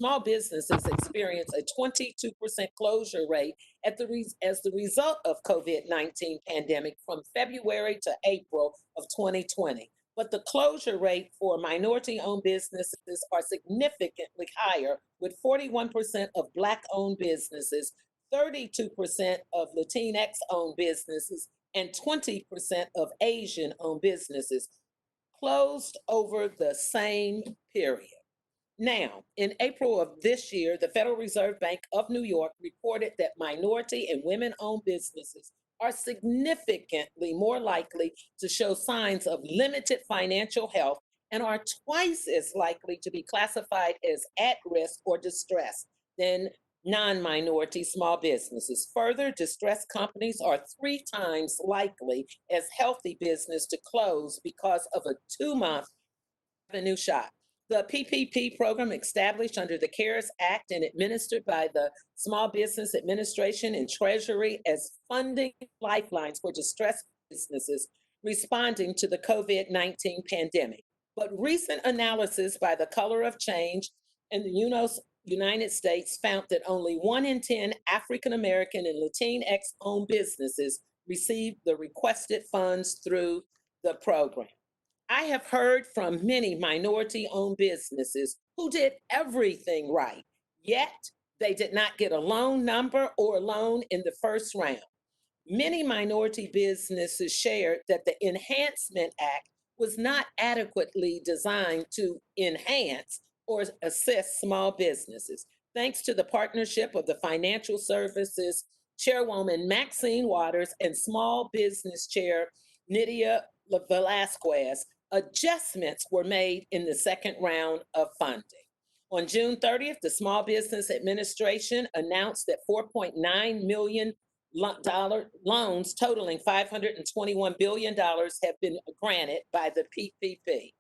small businesses experience a 22% closure rate as the result of COVID-19 pandemic from February to April of 2020. But the closure rate for minority-owned businesses are significantly higher, with 41% of Black-owned businesses, 32% of Latinx-owned businesses, and 20% of Asian-owned businesses closed over the same period. Now, in April of this year, the Federal Reserve Bank of New York reported that minority and women-owned businesses are significantly more likely to show signs of limited financial health and are twice as likely to be classified as at risk or distressed than non-minority small businesses. Further, distressed companies are 3 times likely as healthy business to close because of a 2-month revenue shock. The PPP program, established under the CARES Act and administered by the Small Business Administration and Treasury as funding lifelines for distressed businesses responding to the COVID-19 pandemic. But recent analysis by the Color of Change in the United States found that only 1 in 10 African American and Latinx-owned businesses received the requested funds through the program. I have heard from many minority-owned businesses who did everything right, yet they did not get a loan number or a loan in the first round. Many minority businesses shared that the Enhancement Act was not adequately designed to enhance or assist small businesses. Thanks to the partnership of the Financial Services Chairwoman Maxine Waters and Small Business Chair Nydia Velasquez, adjustments were made in the second round of funding. On June 30th, the Small Business Administration announced that $4.9 million loans totaling $521 billion have been granted by the PPP.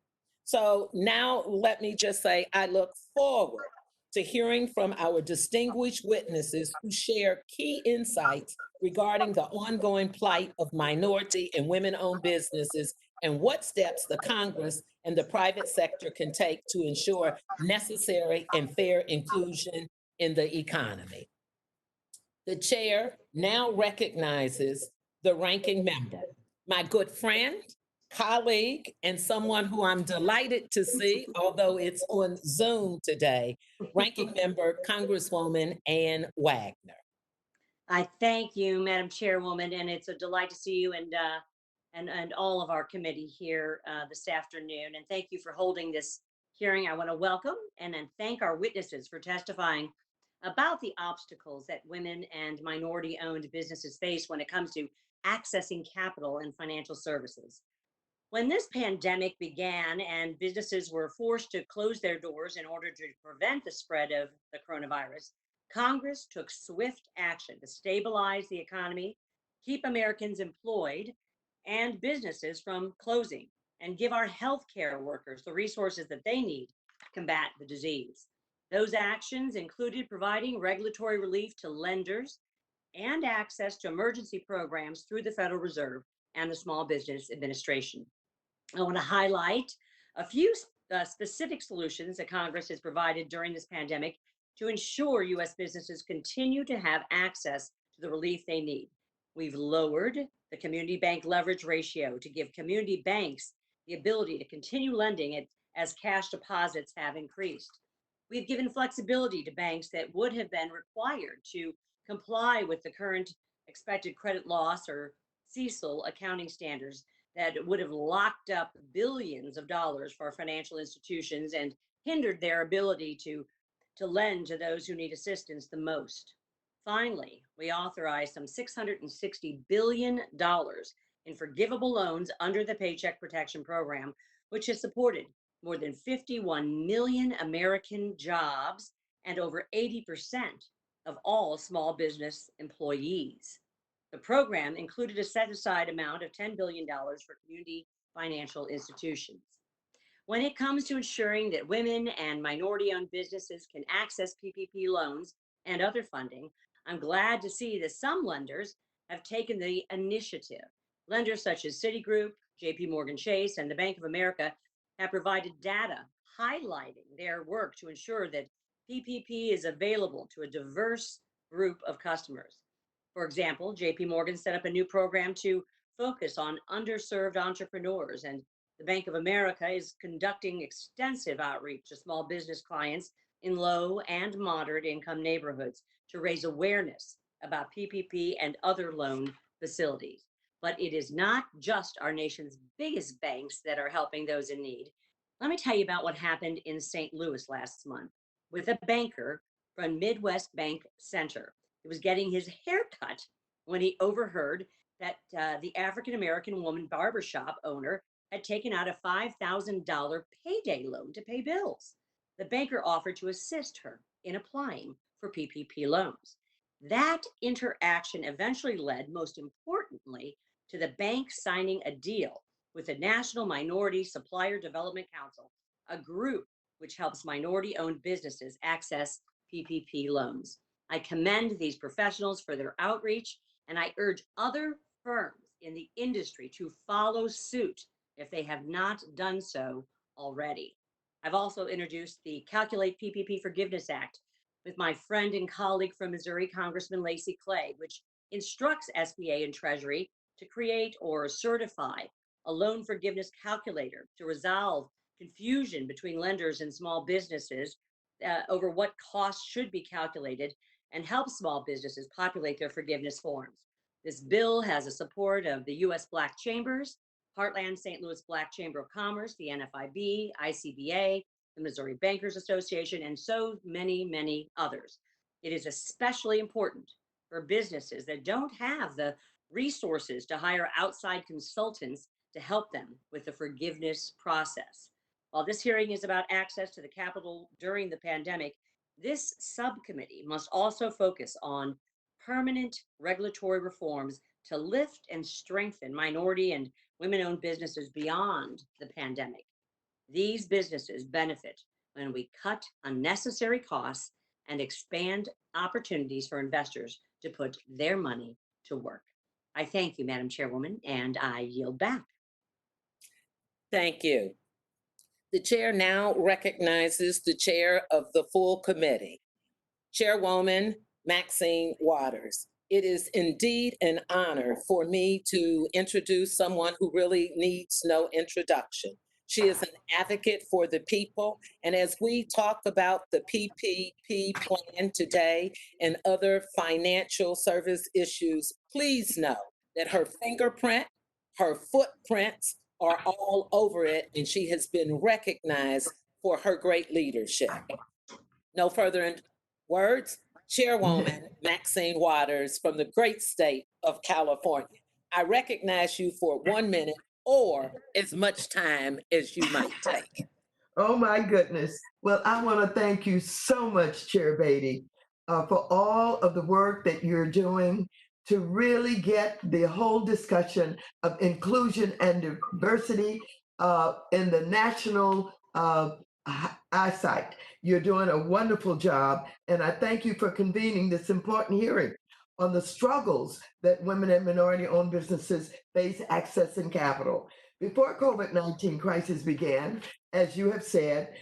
So now let me just say, I look forward to hearing from our distinguished witnesses who share key insights regarding the ongoing plight of minority and women-owned businesses and what steps the Congress and the private sector can take to ensure necessary and fair inclusion in the economy. The chair now recognizes the ranking member, my good friend, colleague, and someone who I'm delighted to see, although it's on Zoom today, ranking member Congresswoman Ann Wagner. I thank you, Madam Chairwoman, and it's a delight to see you and all of our committee here this afternoon. And thank you for holding this hearing. I want to welcome and then thank our witnesses for testifying about the obstacles that women and minority-owned businesses face when it comes to accessing capital and financial services. When this pandemic began and businesses were forced to close their doors in order to prevent the spread of the coronavirus, Congress took swift action to stabilize the economy, keep Americans employed, and businesses from closing, and give our healthcare workers the resources that they need to combat the disease. Those actions included providing regulatory relief to lenders and access to emergency programs through the Federal Reserve and the Small Business Administration. I want to highlight a few specific solutions that Congress has provided during this pandemic to ensure U.S. businesses continue to have access to the relief they need. We've lowered the community bank leverage ratio to give community banks the ability to continue lending as cash deposits have increased. We've given flexibility to banks that would have been required to comply with the current expected credit loss or CECL accounting standards that would have locked up billions of dollars for financial institutions and hindered their ability to lend to those who need assistance the most. Finally, we authorized some $660 billion in forgivable loans under the Paycheck Protection Program, which has supported more than 51 million American jobs and over 80% of all small business employees. The program included a set-aside amount of $10 billion for community financial institutions. When it comes to ensuring that women and minority-owned businesses can access PPP loans and other funding, I'm glad to see that some lenders have taken the initiative. Lenders such as Citigroup, JP Morgan Chase, and the Bank of America have provided data highlighting their work to ensure that PPP is available to a diverse group of customers. For example, JP Morgan set up a new program to focus on underserved entrepreneurs, and the Bank of America is conducting extensive outreach to small business clients in low and moderate income neighborhoods to raise awareness about PPP and other loan facilities. But it is not just our nation's biggest banks that are helping those in need. Let me tell you about what happened in St. Louis last month with a banker from Midwest Bank Center. He was getting his hair cut when he overheard that the African American woman barbershop owner had taken out a $5,000 payday loan to pay bills. The banker offered to assist her in applying for PPP loans. That interaction eventually led, most importantly, to the bank signing a deal with the National Minority Supplier Development Council, a group which helps minority owned businesses access PPP loans. I commend these professionals for their outreach, and I urge other firms in the industry to follow suit if they have not done so already. I've also introduced the Calculate PPP Forgiveness Act with my friend and colleague from Missouri, Congressman Lacey Clay, which instructs SBA and Treasury to create or certify a loan forgiveness calculator to resolve confusion between lenders and small businesses over what costs should be calculated and help small businesses populate their forgiveness forms. This bill has the support of the U.S. Black Chambers, Heartland St. Louis Black Chamber of Commerce, the NFIB, ICBA, the Missouri Bankers Association, and so many, many others. It is especially important for businesses that don't have the resources to hire outside consultants to help them with the forgiveness process. While this hearing is about access to the capital during the pandemic, this subcommittee must also focus on permanent regulatory reforms to lift and strengthen minority and women owned businesses beyond the pandemic. These businesses benefit when we cut unnecessary costs and expand opportunities for investors to put their money to work. I thank you, Madam Chairwoman, and I yield back. Thank you. The chair now recognizes the chair of the full committee, Chairwoman Maxine Waters. It is indeed an honor for me to introduce someone who really needs no introduction. She is an advocate for the people, and as we talk about the PPP plan today and other financial service issues, please know that her fingerprint, her footprints are all over it, and she has been recognized for her great leadership. No further words. Chairwoman Maxine Waters from the great state of California. I recognize you for 1 minute or as much time as you might take. Oh my goodness. Well, I want to thank you so much, Chair Beatty, for all of the work that you're doing to really get the whole discussion of inclusion and diversity in the national eyesight. You're doing a wonderful job, and I thank you for convening this important hearing on the struggles that women and minority-owned businesses face accessing capital. Before COVID-19 crisis began, as you have said,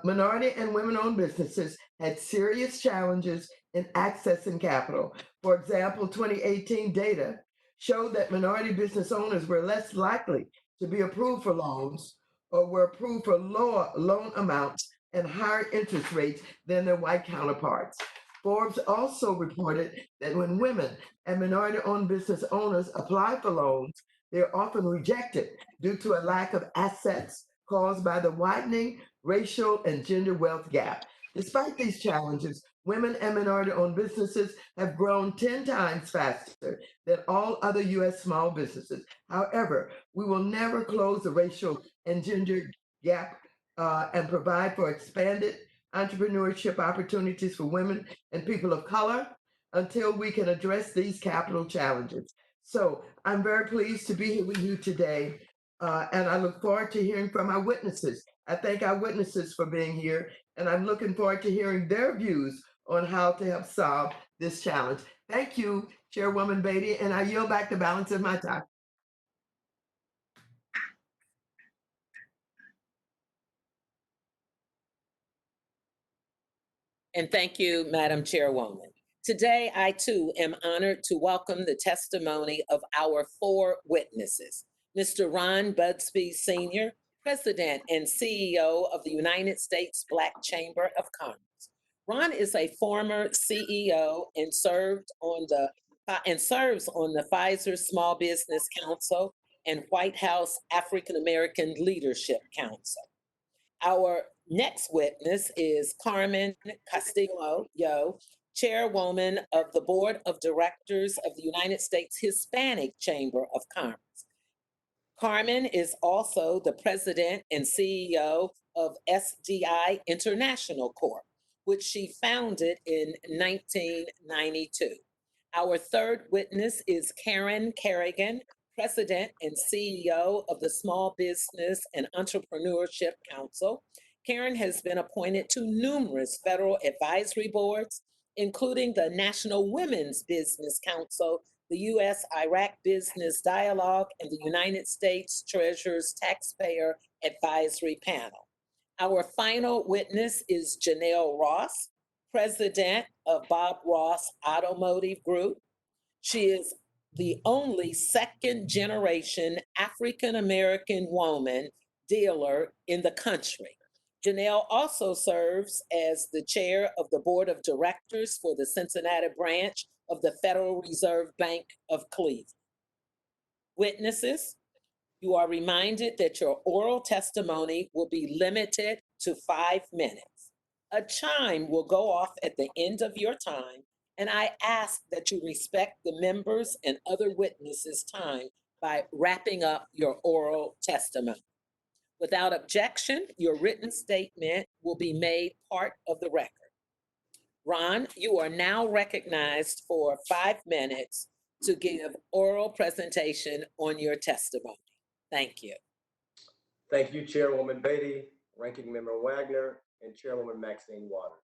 minority and women-owned businesses had serious challenges in accessing capital. For example, 2018 data showed that minority business owners were less likely to be approved for loans or were approved for lower loan amounts and higher interest rates than their white counterparts. Forbes also reported that when women and minority-owned business owners apply for loans, they're often rejected due to a lack of assets caused by the widening racial and gender wealth gap. Despite these challenges, women and minority-owned businesses have grown 10 times faster than all other U.S. small businesses. However, we will never close the racial and gender gap and provide for expanded entrepreneurship opportunities for women and people of color until we can address these capital challenges. So I'm very pleased to be here with you today, and I look forward to hearing from our witnesses. I thank our witnesses for being here, and I'm looking forward to hearing their views on how to help solve this challenge. Thank you, Chairwoman Beatty, and I yield back the balance of my time. And thank you, Madam Chairwoman. Today, I too am honored to welcome the testimony of our four witnesses. Mr. Ron Busby Sr., President and CEO of the United States Black Chamber of Commerce. Ron is a former CEO and serves on the Pfizer Small Business Council and White House African American Leadership Council. Our next witness is Carmen Castillo, Chairwoman of the Board of Directors of the United States Hispanic Chamber of Commerce. Carmen is also the President and CEO of SDI International Corp., which she founded in 1992. Our third witness is Kerrigan, President and CEO of the Small Business and Entrepreneurship Council. Karen has been appointed to numerous federal advisory boards, including the National Women's Business Council, the U.S.-Iraq Business Dialogue, and the United States Treasurer's Taxpayer Advisory Panel. Our final witness is Jenell Ross, President of Bob Ross Automotive Group. She is the only second-generation African-American woman dealer in the country. Jenell also serves as the chair of the board of directors for the Cincinnati branch of the Federal Reserve Bank of Cleveland. Witnesses, you are reminded that your oral testimony will be limited to 5 minutes. A chime will go off at the end of your time, and I ask that you respect the members' and other witnesses' time by wrapping up your oral testimony. Without objection, your written statement will be made part of the record. Ron, you are now recognized for 5 minutes to give oral presentation on your testimony. Thank you. Thank you, Chairwoman Beatty, Ranking Member Wagner, and Chairwoman Maxine Waters,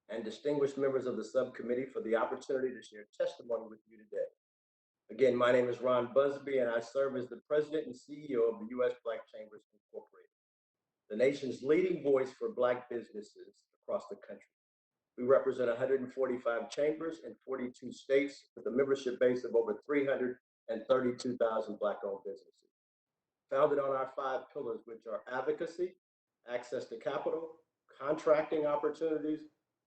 and distinguished members of the subcommittee for the opportunity to share testimony with you today. Again, my name is Ron Busby, and I serve as the President and CEO of the U.S. Black Chambers Incorporated, the nation's leading voice for Black businesses across the country. We represent 145 chambers in 42 states with a membership base of over 332,000 Black-owned businesses, founded on our 5 pillars, which are advocacy, access to capital, contracting opportunities,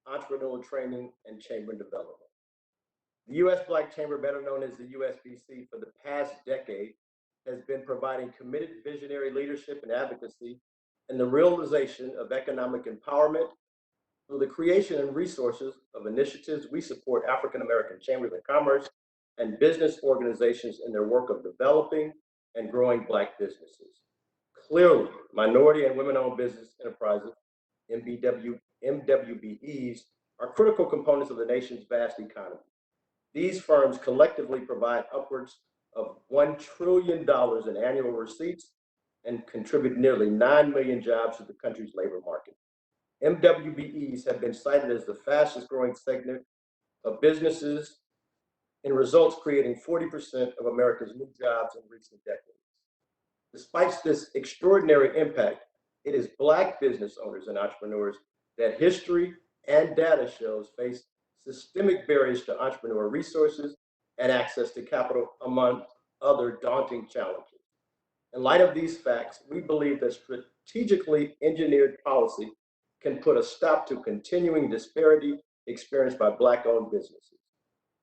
entrepreneurial training, and chamber development. The U.S. Black Chamber, better known as the USBC, for the past decade has been providing committed visionary leadership and advocacy in the realization of economic empowerment. Through the creation and resources of initiatives, we support African American chambers of commerce and business organizations in their work of developing and growing Black businesses. Clearly, minority and women-owned business enterprises, MWBEs, are critical components of the nation's vast economy. These firms collectively provide upwards of $1 trillion in annual receipts and contribute nearly 9 million jobs to the country's labor market. MWBEs have been cited as the fastest growing segment of businesses, in results creating 40% of America's new jobs in recent decades. Despite this extraordinary impact, it is Black business owners and entrepreneurs that history and data shows face systemic barriers to entrepreneurial resources and access to capital, among other daunting challenges. In light of these facts, we believe that strategically engineered policy can put a stop to continuing disparity experienced by Black-owned businesses.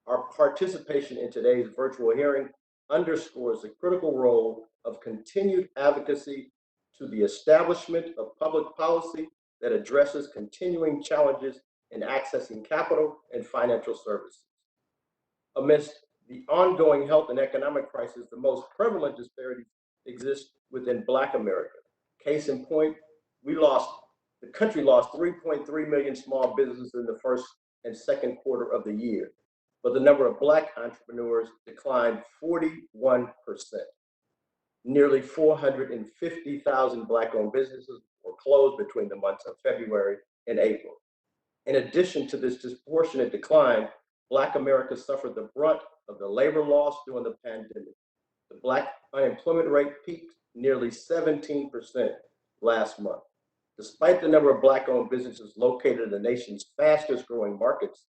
Our participation in today's virtual hearing underscores the critical role of continued advocacy to the establishment of public policy that addresses continuing challenges in accessing capital and financial services. Amidst the ongoing health and economic crisis, the most prevalent disparities exist within Black America. Case in point, the country lost 3.3 million small businesses in the first and second quarter of the year, but the number of Black entrepreneurs declined 41%. Nearly 450,000 Black-owned businesses were closed between the months of February and April. In addition to this disproportionate decline, Black America suffered the brunt of the labor loss during the pandemic. The Black unemployment rate peaked nearly 17% last month. Despite the number of Black-owned businesses located in the nation's fastest-growing markets,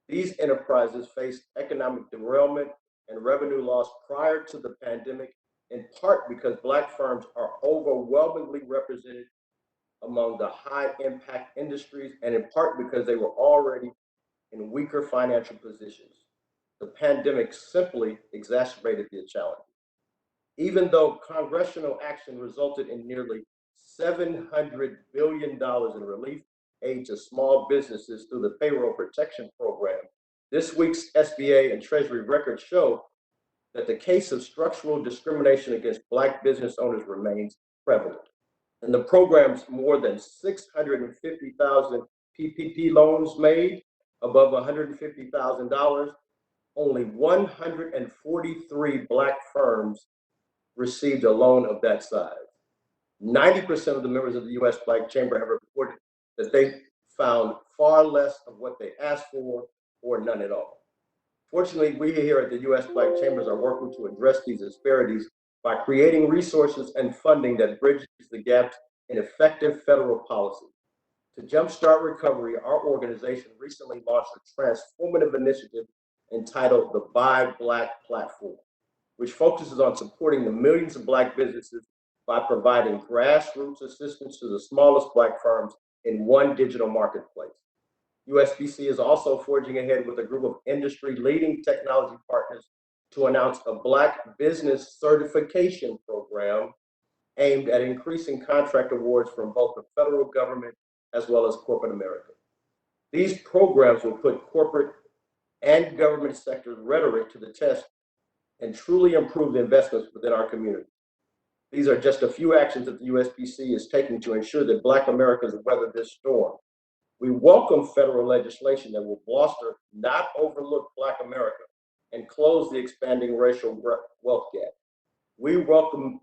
these enterprises faced economic derailment and revenue loss prior to the pandemic, in part because Black firms are overwhelmingly represented among the high-impact industries, and in part because they were already in weaker financial positions. The pandemic simply exacerbated the challenge. Even though congressional action resulted in nearly $700 billion in relief aid to small businesses through the Payroll Protection Program, this week's SBA and Treasury records show that the case of structural discrimination against Black business owners remains prevalent. In the program's more than 650,000 PPP loans made above $150,000, only 143 Black firms received a loan of that size. 90% of the members of the U.S. Black Chamber have reported that they found far less of what they asked for or none at all. Fortunately, we here at the U.S. Black Chambers are working to address these disparities by creating resources and funding that bridges the gaps in effective federal policy. To jumpstart recovery, our organization recently launched a transformative initiative entitled the Buy Black Platform, which focuses on supporting the millions of Black businesses by providing grassroots assistance to the smallest Black firms in one digital marketplace. USBC is also forging ahead with a group of industry-leading technology partners to announce a Black business certification program aimed at increasing contract awards from both the federal government as well as corporate America. These programs will put corporate and government sector rhetoric to the test and truly improve the investments within our community. These are just a few actions that the USBC is taking to ensure that Black Americans weather this storm. We welcome federal legislation that will bolster, not overlook, Black America and close the expanding racial wealth gap. We welcome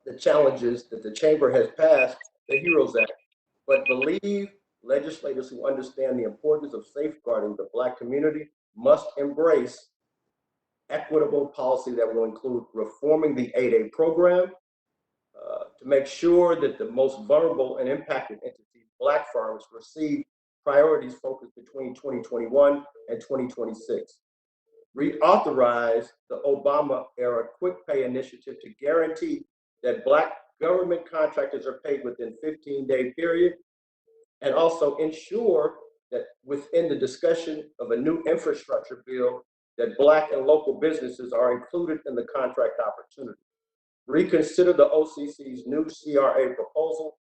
the challenges that the Chamber has passed, the HEROES Act, but believe legislators who understand the importance of safeguarding the Black community must embrace equitable policy that will include reforming the 8A program to make sure that the most vulnerable and impacted entities, Black firms, receive priorities focused between 2021 and 2026. Reauthorize the Obama-era Quick Pay Initiative to guarantee that Black government contractors are paid within 15-day period, and also ensure that within the discussion of a new infrastructure bill that Black and local businesses are included in the contract opportunity. Reconsider the OCC's new CRA proposal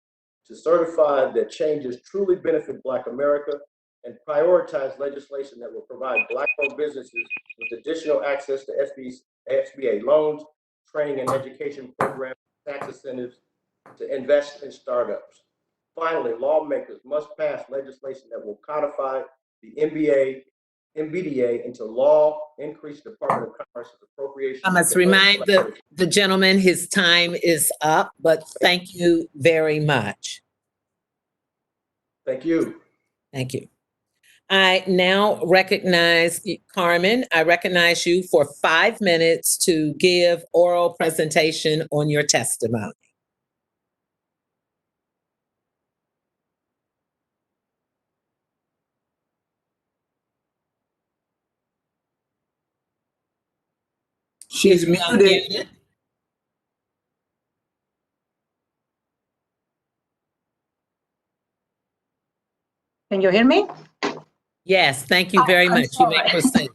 to certify that changes truly benefit Black America, and prioritize legislation that will provide Black-owned businesses with additional access to SBA loans, training and education programs, tax incentives to invest in startups. Finally, lawmakers must pass legislation that will codify the MBDA into law, increase Department of Commerce's appropriation. I must remind the gentleman his time is up, but thank you very much. Thank you. Thank you. I now recognize Carmen. I recognize you for 5 minutes to give oral presentation on your testimony. She's muted. Can you hear me? Yes, thank you very much. You may proceed.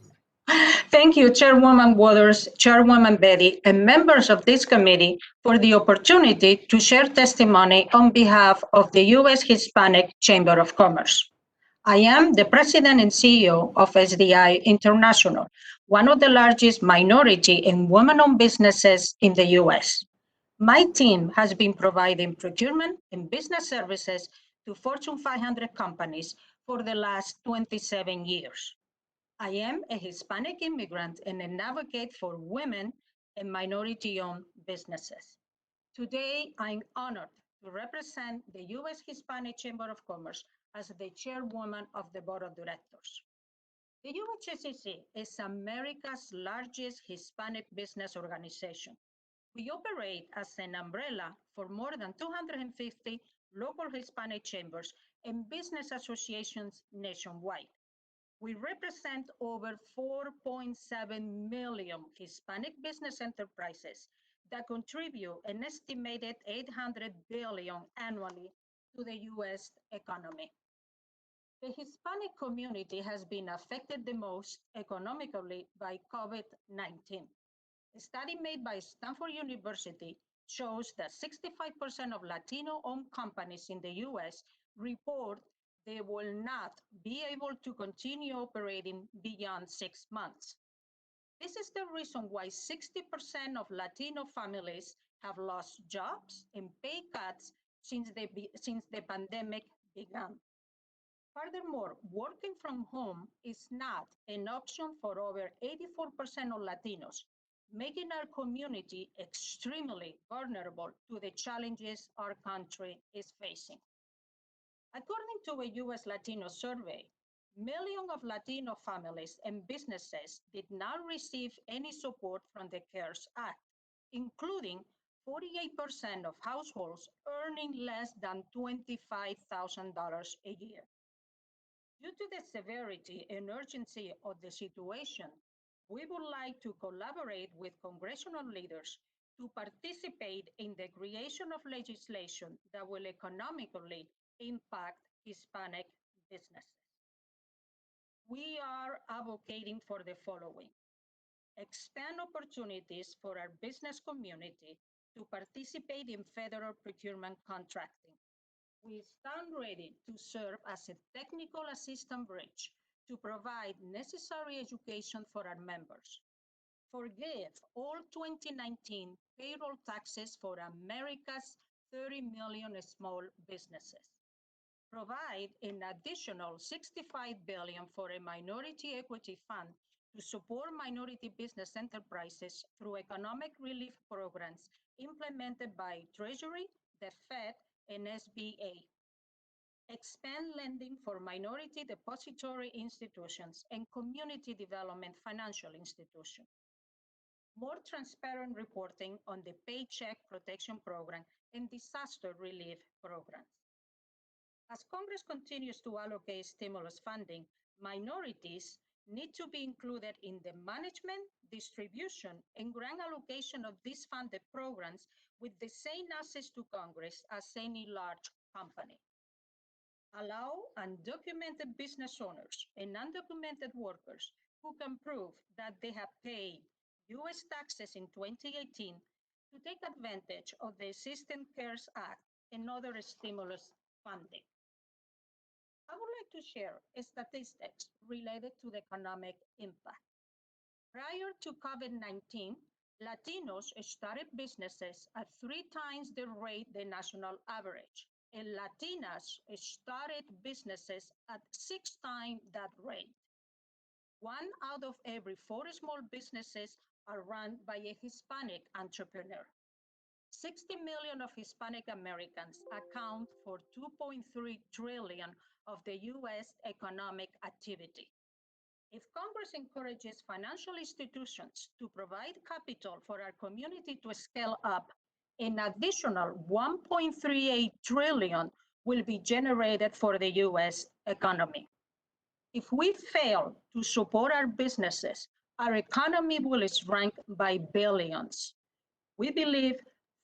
Thank you, Chairwoman Waters, Chairwoman Beatty, and members of this committee for the opportunity to share testimony on behalf of the U.S. Hispanic Chamber of Commerce. I am the President and CEO of SDI International, one of the largest minority and women-owned businesses in the U.S. My team has been providing procurement and business services to Fortune 500 companies for the last 27 years. I am a Hispanic immigrant and an advocate for women and minority-owned businesses. Today, I'm honored to represent the U.S. Hispanic Chamber of Commerce as the chairwoman of the board of directors. The UHCC is America's largest Hispanic business organization. We operate as an umbrella for more than 250 local Hispanic chambers, and business associations nationwide. We represent over 4.7 million Hispanic business enterprises that contribute an estimated 800 billion annually to the U.S. economy. The Hispanic community has been affected the most economically by COVID-19. A study made by Stanford University shows that 65% of Latino-owned companies in the U.S. report they will not be able to continue operating beyond 6 months. This is the reason why 60% of Latino families have lost jobs and pay cuts since the pandemic began. Furthermore, working from home is not an option for over 84% of Latinos, making our community extremely vulnerable to the challenges our country is facing. According to a US Latino survey, millions of Latino families and businesses did not receive any support from the CARES Act, including 48% of households earning less than $25,000 a year. Due to the severity and urgency of the situation, we would like to collaborate with congressional leaders to participate in the creation of legislation that will economically impact Hispanic businesses. We are advocating for the following: expand opportunities for our business community to participate in federal procurement contracting. We stand ready to serve as a technical assistant bridge to provide necessary education for our members. Forgive all 2019 payroll taxes for America's 30 million small businesses. Provide an additional $65 billion for a minority equity fund to support minority business enterprises through economic relief programs implemented by Treasury, the Fed, and SBA. Expand lending for minority depository institutions and community development financial institutions. More transparent reporting on the Paycheck Protection Program and disaster relief programs. As Congress continues to allocate stimulus funding, minorities need to be included in the management, distribution, and grant allocation of these funded programs with the same access to Congress as any large company. Allow undocumented business owners and undocumented workers who can prove that they have paid U.S. taxes in 2018 to take advantage of the existing CARES Act and other stimulus funding. I would like to share statistics related to the economic impact. Prior to COVID-19, Latinos started businesses at 3 times the rate the national average, and Latinas started businesses at 6 times that rate. 1 out of every 4 small businesses are run by a Hispanic entrepreneur. 60 million of Hispanic Americans account for 2.3 trillion of the U.S. economic activity. If Congress encourages financial institutions to provide capital for our community to scale up, an additional 1.38 trillion will be generated for the U.S. economy. If we fail to support our businesses, our economy will shrink by billions. We believe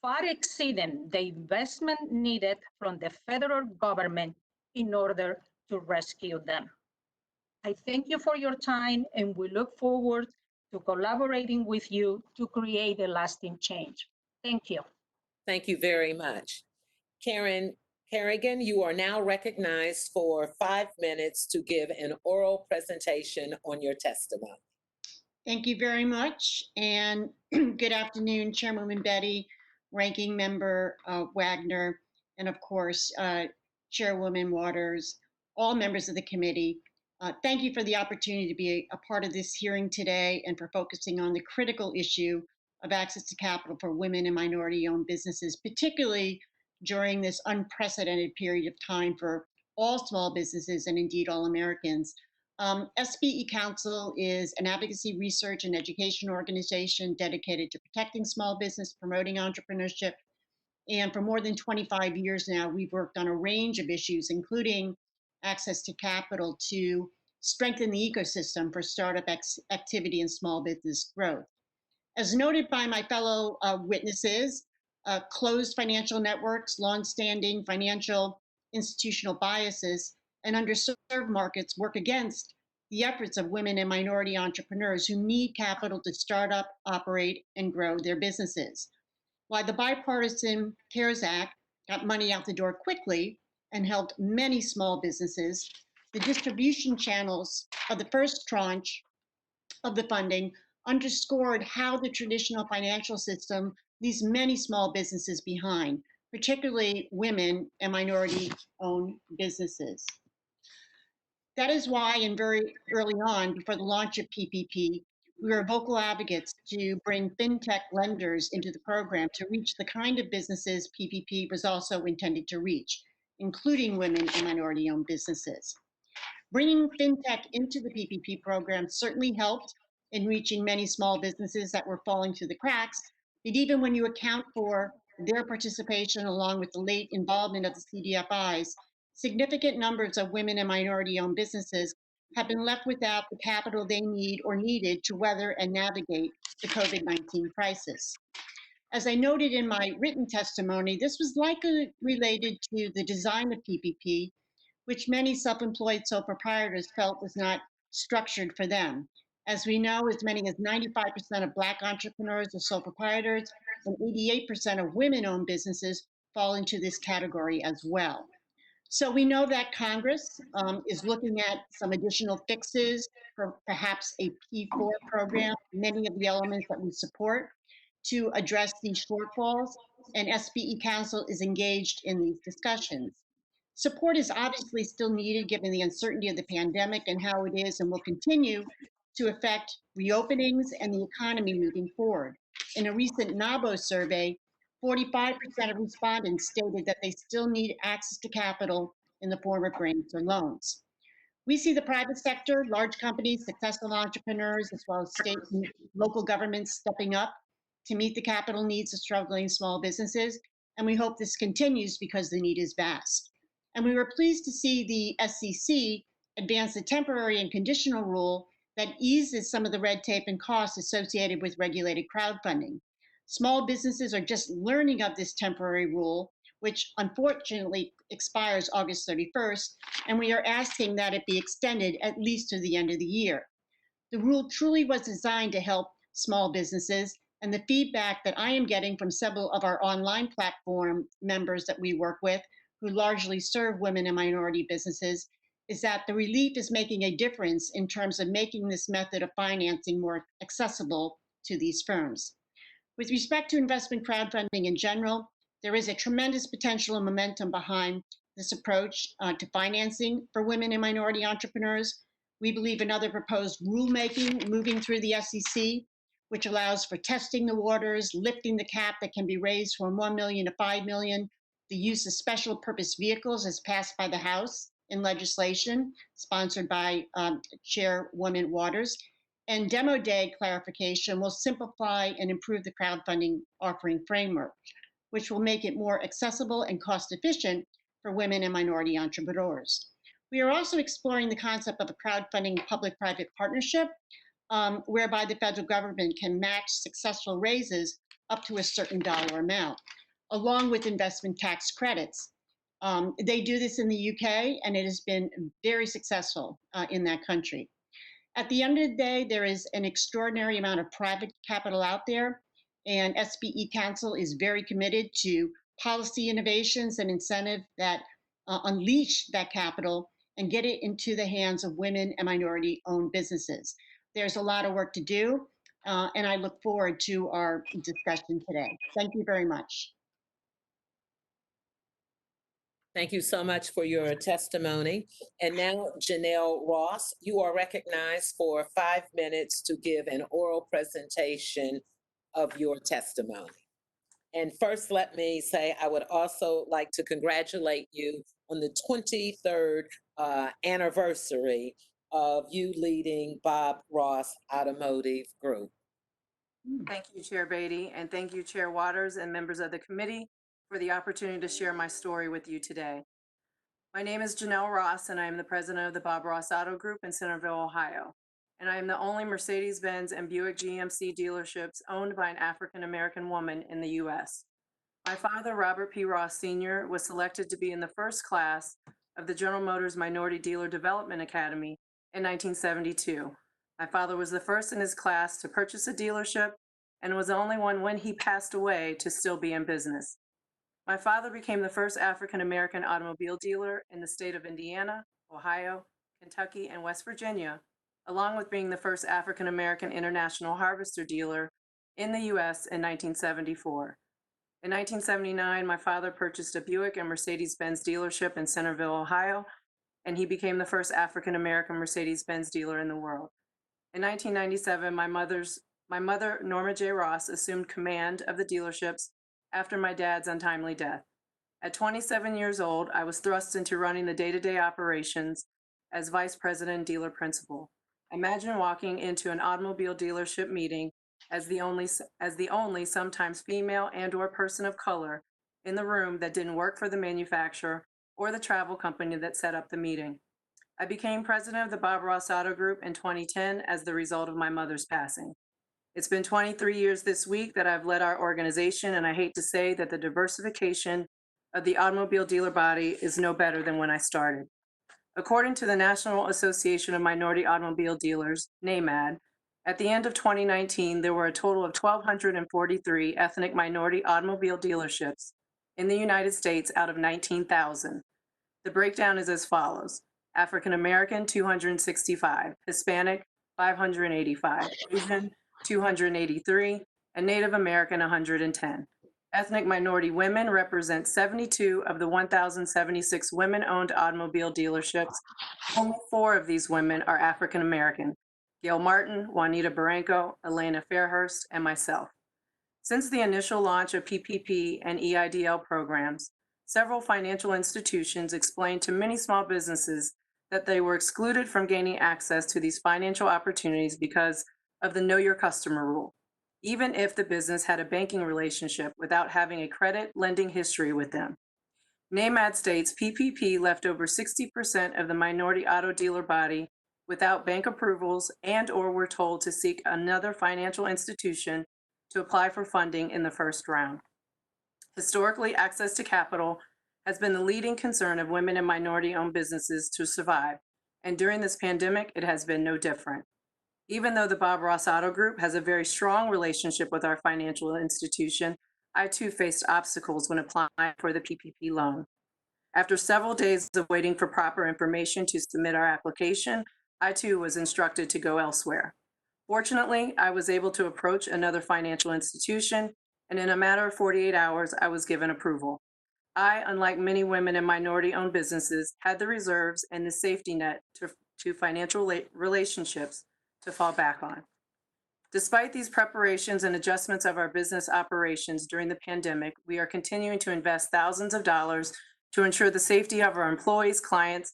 far exceeding the investment needed from the federal government in order to rescue them. I thank you for your time, and we look forward to collaborating with you to create a lasting change. Thank you. Thank you very much. Kerrigan, you are now recognized for 5 minutes to give an oral presentation on your testimony. Thank you very much, and good afternoon, Chairwoman Beatty, Ranking Member Wagner, and of course, Chairwoman Waters, all members of the committee. Thank you for the opportunity to be a part of this hearing today and for focusing on the critical issue of access to capital for women and minority-owned businesses, particularly during this unprecedented period of time for all small businesses and indeed all Americans. SBE Council is an advocacy, research, and education organization dedicated to protecting small business, promoting entrepreneurship, And for more than 25 years now, we've worked on a range of issues, including access to capital to strengthen the ecosystem for startup activity and small business growth. As noted by my fellow witnesses, closed financial networks, longstanding financial institutional biases, and underserved markets work against the efforts of women and minority entrepreneurs who need capital to start up, operate, and grow their businesses. While the bipartisan CARES Act got money out the door quickly and helped many small businesses, the distribution channels of the first tranche of the funding underscored how the traditional financial system leaves many small businesses behind, particularly women and minority-owned businesses. That is why, and very early on, before the launch of PPP, we were vocal advocates to bring fintech lenders into the program to reach the kind of businesses PPP was also intended to reach, including women and minority-owned businesses. Bringing fintech into the PPP program certainly helped in reaching many small businesses that were falling through the cracks, but even when you account for their participation along with the late involvement of the CDFIs, significant numbers of women and minority-owned businesses have been left without the capital they need or needed to weather and navigate the COVID-19 crisis. As I noted in my written testimony, this was likely related to the design of PPP, which many self-employed sole proprietors felt was not structured for them. As we know, as many as 95% of Black entrepreneurs are sole proprietors, and 88% of women-owned businesses fall into this category as well. So we know that Congress is looking at some additional fixes for perhaps a P4 program, many of the elements that we support to address these shortfalls, and SBE Council is engaged in these discussions. Support is obviously still needed given the uncertainty of the pandemic and how it is and will continue to affect reopenings and the economy moving forward. In a recent NABO survey, 45% of respondents stated that they still need access to capital in the form of grants or loans. We see the private sector, large companies, successful entrepreneurs, as well as state and local governments stepping up to meet the capital needs of struggling small businesses, and we hope this continues because the need is vast. And we were pleased to see the SEC advance a temporary and conditional rule that eases some of the red tape and costs associated with regulated crowdfunding. Small businesses are just learning of this temporary rule, which unfortunately expires August 31st, and we are asking that it be extended at least to the end of the year. The rule truly was designed to help small businesses, and the feedback that I am getting from several of our online platform members that we work with, who largely serve women and minority businesses, is that the relief is making a difference in terms of making this method of financing more accessible to these firms. With respect to investment crowdfunding in general, there is a tremendous potential and momentum behind this approach to financing for women and minority entrepreneurs. We believe another proposed rulemaking moving through the SEC, which allows for testing the waters, lifting the cap that can be raised from 1 million to 5 million, the use of special purpose vehicles as passed by the House in legislation sponsored by Chairwoman Waters, and demo day clarification will simplify and improve the crowdfunding offering framework, which will make it more accessible and cost efficient for women and minority entrepreneurs. We are also exploring the concept of a crowdfunding public-private partnership, whereby the federal government can match successful raises up to a certain dollar amount, along with investment tax credits. They do this in the UK, and it has been very successful in that country. At the end of the day, there is an extraordinary amount of private capital out there, and SBE Council is very committed to policy innovations and incentive that unleash that capital and get it into the hands of women and minority-owned businesses. There's a lot of work to do, and I look forward to our discussion today. Thank you very much. Thank you so much for your testimony. And now, Jenell Ross, you are recognized for 5 minutes to give an oral presentation of your testimony. And first, let me say, I would also like to congratulate you on the 23rd anniversary of you leading Bob Ross Automotive Group. Thank you, Chair Beatty, and thank you, Chair Waters and members of the committee for the opportunity to share my story with you today. My name is Jenell Ross, and I am the president of the Bob Ross Auto Group in Centerville, Ohio. And I am the only Mercedes-Benz and Buick GMC dealerships owned by an African-American woman in the U.S. My father, Robert P. Ross Sr., was selected to be in the first class of the General Motors Minority Dealer Development Academy in 1972. My father was the first in his class to purchase a dealership and was the only one when he passed away to still be in business. My father became the first African-American automobile dealer in the state of Indiana, Ohio, Kentucky, and West Virginia, along with being the first African-American international harvester dealer in the U.S. in 1974. In 1979, my father purchased a Buick and Mercedes-Benz dealership in Centerville, Ohio, and he became the first African-American Mercedes-Benz dealer in the world. In 1997, my mother, Norma J. Ross, assumed command of the dealerships after my dad's untimely death. At 27 years old, I was thrust into running the day-to-day operations as vice president and dealer principal. Imagine walking into an automobile dealership meeting as the only sometimes female and/or person of color in the room that didn't work for the manufacturer or the travel company that set up the meeting. I became president of the Bob Ross Auto Group in 2010 as the result of my mother's passing. It's been 23 years this week that I've led our organization, and I hate to say that the diversification of the automobile dealer body is no better than when I started. According to the National Association of Minority Automobile Dealers, NAMAD, at the end of 2019, there were a total of 1,243 ethnic minority automobile dealerships in the United States out of 19,000. The breakdown is as follows: African American, 265, Hispanic, 585, Asian, 283, and Native American, 110. Ethnic minority women represent 72 of the 1,076 women-owned automobile dealerships. Only 4 of these women are African American: Gail Martin, Juanita Barranco, Elena Fairhurst, and myself. Since the initial launch of PPP and EIDL programs, several financial institutions explained to many small businesses that they were excluded from gaining access to these financial opportunities because of the Know Your Customer rule, even if the business had a banking relationship without having a credit lending history with them. NAMAD states PPP left over 60% of the minority auto dealer body without bank approvals and/or were told to seek another financial institution to apply for funding in the first round. Historically, access to capital has been the leading concern of women and minority-owned businesses to survive, and during this pandemic, it has been no different. Even though the Bob Ross Auto Group has a very strong relationship with our financial institution, I too faced obstacles when applying for the PPP loan. After several days of waiting for proper information to submit our application, I too was instructed to go elsewhere. Fortunately, I was able to approach another financial institution, and in a matter of 48 hours, I was given approval. I, unlike many women and minority-owned businesses, had the reserves and the safety net to financial relationships to fall back on. Despite these preparations and adjustments of our business operations during the pandemic, we are continuing to invest thousands of dollars to ensure the safety of our employees, clients,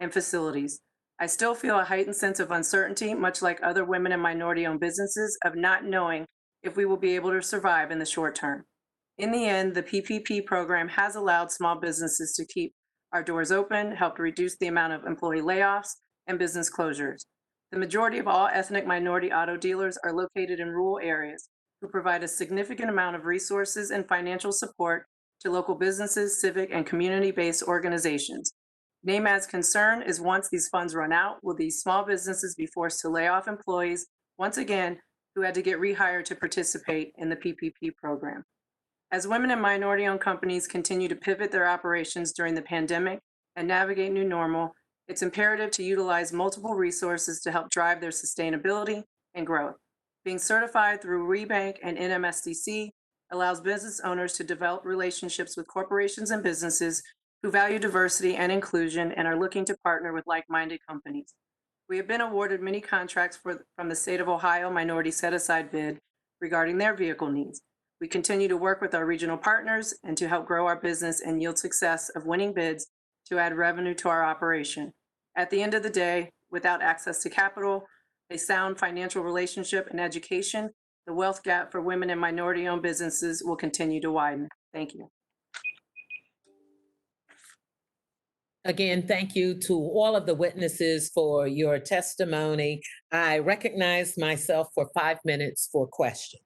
and facilities. I still feel a heightened sense of uncertainty, much like other women and minority-owned businesses, of not knowing if we will be able to survive in the short term. In the end, the PPP program has allowed small businesses to keep our doors open, helped reduce the amount of employee layoffs and business closures. The majority of all ethnic minority auto dealers are located in rural areas, who provide a significant amount of resources and financial support to local businesses, civic, and community-based organizations. NAMAD's concern is once these funds run out, will these small businesses be forced to lay off employees once again who had to get rehired to participate in the PPP program? As women and minority-owned companies continue to pivot their operations during the pandemic and navigate new normal, it's imperative to utilize multiple resources to help drive their sustainability and growth. Being certified through WeBank and NMSDC allows business owners to develop relationships with corporations and businesses who value diversity and inclusion and are looking to partner with like-minded companies. We have been awarded many contracts from the state of Ohio minority set-aside bid regarding their vehicle needs. We continue to work with our regional partners and to help grow our business and yield success of winning bids to add revenue to our operation. At the end of the day, without access to capital, a sound financial relationship, and education, the wealth gap for women and minority-owned businesses will continue to widen. Thank you. Again, thank you to all of the witnesses for your testimony. I recognize myself for 5 minutes for questions.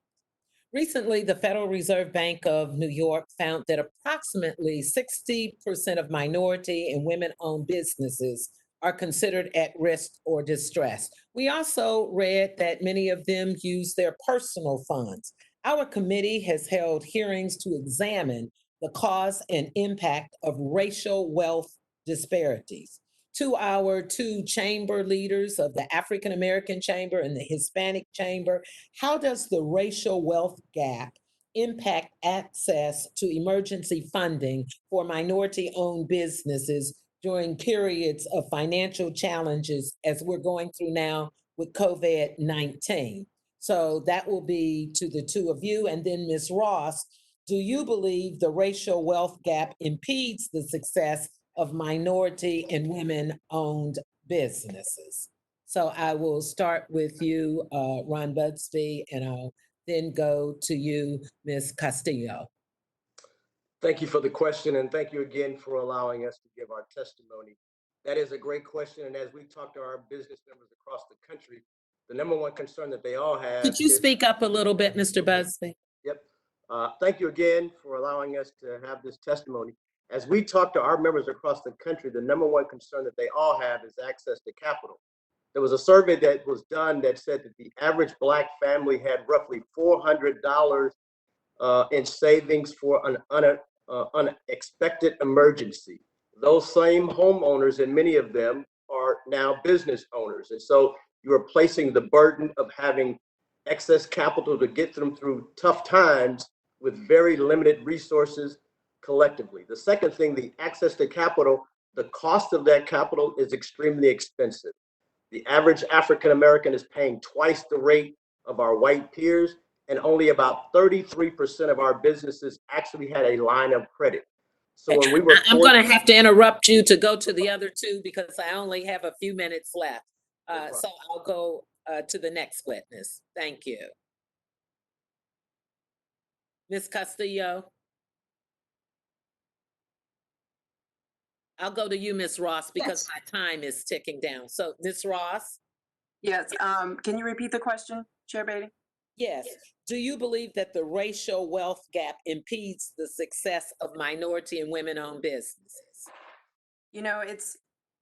Recently, the Federal Reserve Bank of New York found that approximately 60% of minority and women-owned businesses are considered at risk or distress. We also read that many of them use their personal funds. Our committee has held hearings to examine the cause and impact of racial wealth disparities. To our two chamber leaders of the African American Chamber and the Hispanic Chamber, how does the racial wealth gap impact access to emergency funding for minority-owned businesses during periods of financial challenges as we're going through now with COVID-19? So that will be to the two of you. And then Ms. Ross, do you believe the racial wealth gap impedes the success of minority and women-owned businesses? So I will start with you, Ron Busby, and I'll then go to you, Ms. Castillo. Thank you for the question, and thank you again for allowing us to give our testimony. That is a great question, and as we talk to our business members across the country, the number one concern that they all have Could you is— speak up a little bit, Mr. Busby? Yep. Thank you again for allowing us to have this testimony. As we talk to our members across the country, the number one concern that they all have is access to capital. There was a survey that was done that said that the average Black family had roughly $400 in savings for an unexpected emergency. Those same homeowners, and many of them are now business owners. And so you are placing the burden of having excess capital to get them through tough times with very limited resources collectively. The second thing, the access to capital, the cost of that capital is extremely expensive. The average African American is paying twice the rate of our white peers, and only about 33% of our businesses actually had a line of credit. So when we were I'm going to have to interrupt you to go to the other two because I only have a few minutes left. So I'll go to the next witness. Thank you. Ms. Castillo. I'll go to you, Ms. Ross, because my time is ticking down. So, Ms. Ross? Yes, can you repeat the question, Chair Beatty? Yes. Do you believe that the racial wealth gap impedes the success of minority and women-owned businesses? You know,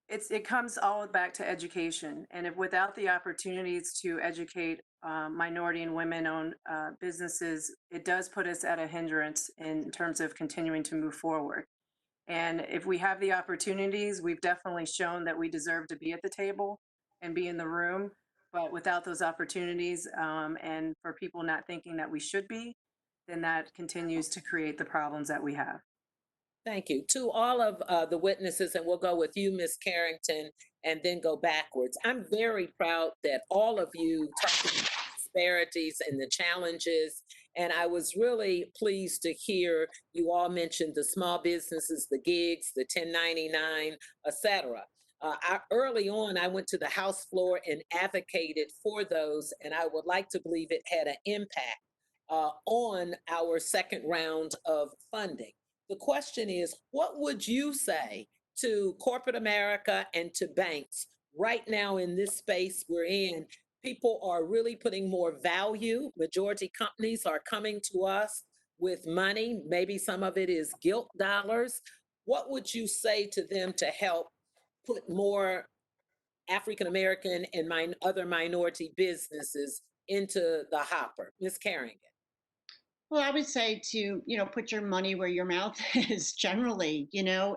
it comes all back to education, and if without the opportunities to educate minority and women-owned businesses, it does put us at a hindrance in terms of continuing to move forward. And if we have the opportunities, we've definitely shown that we deserve to be at the table and be in the room. But without those opportunities, and for people not thinking that we should be, then that continues to create the problems that we have. Thank you. To all of the witnesses, and we'll go with you, Ms. Carrington, and then go backwards. I'm very proud that all of you talked about disparities and the challenges, and I was really pleased to hear you all mention the small businesses, the gigs, the 1099, et cetera. Early on, I went to the House floor and advocated for those, and I would like to believe it had an impact on our second round of funding. The question is, what would you say to corporate America and to banks right now in this space we're in? People are really putting more value. Majority companies are coming to us with money. Maybe some of it is guilt dollars. What would you say to them to help put more African American and other minority businesses into the hopper? Ms. Kerrigan. Well, I would say to, put your money where your mouth is generally,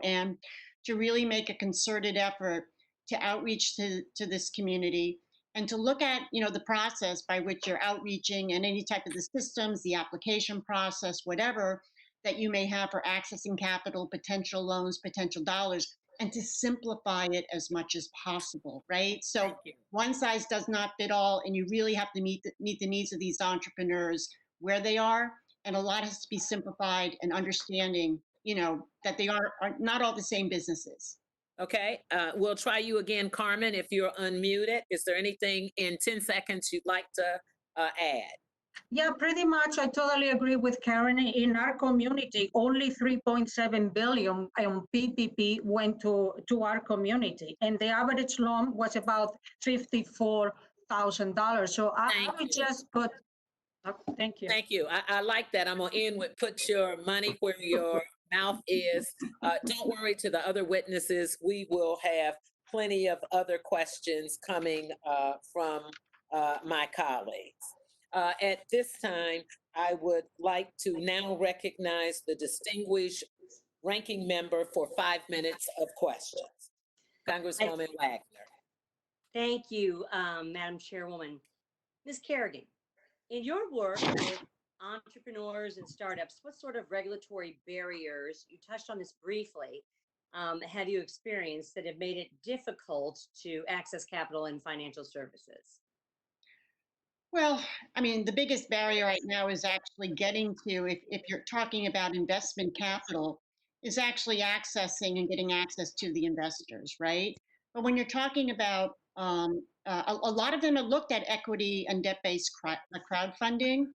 and to really make a concerted effort to outreach to this community and to look at, the process by which you're outreaching and any type of the systems, the application process, whatever that you may have for accessing capital, potential loans, potential dollars, and to simplify it as much as possible, right? So one size does not fit all, and you really have to meet the needs of these entrepreneurs where they are, and a lot has to be simplified and understanding, that they are not all the same businesses. Okay, we'll try you again, Carmen, if you're unmuted. Is there anything in 10 seconds you'd like to add? Yeah, pretty much. I totally agree with Karen. In our community, only 3.7 billion PPP went to our community, and the average loan was about $54,000. So I Thank would you. just put, thank you. Thank you. I like that. I'm gonna end with put your money where your mouth is. Don't worry to the other witnesses. We will have plenty of other questions coming from my colleagues. At this time, I would like to now recognize the distinguished ranking member for 5 minutes of questions. Congresswoman Wagner. Thank you, Madam Chairwoman. Ms. Kerrigan, in your work with entrepreneurs and startups, what sort of regulatory barriers, you touched on this briefly, have you experienced that have made it difficult to access capital and financial services? Well, I mean, the biggest barrier right now is actually getting to, if you're talking about investment capital, is actually accessing and getting access to the investors, right? But when you're talking about, a lot of them have looked at equity and debt-based crowdfunding,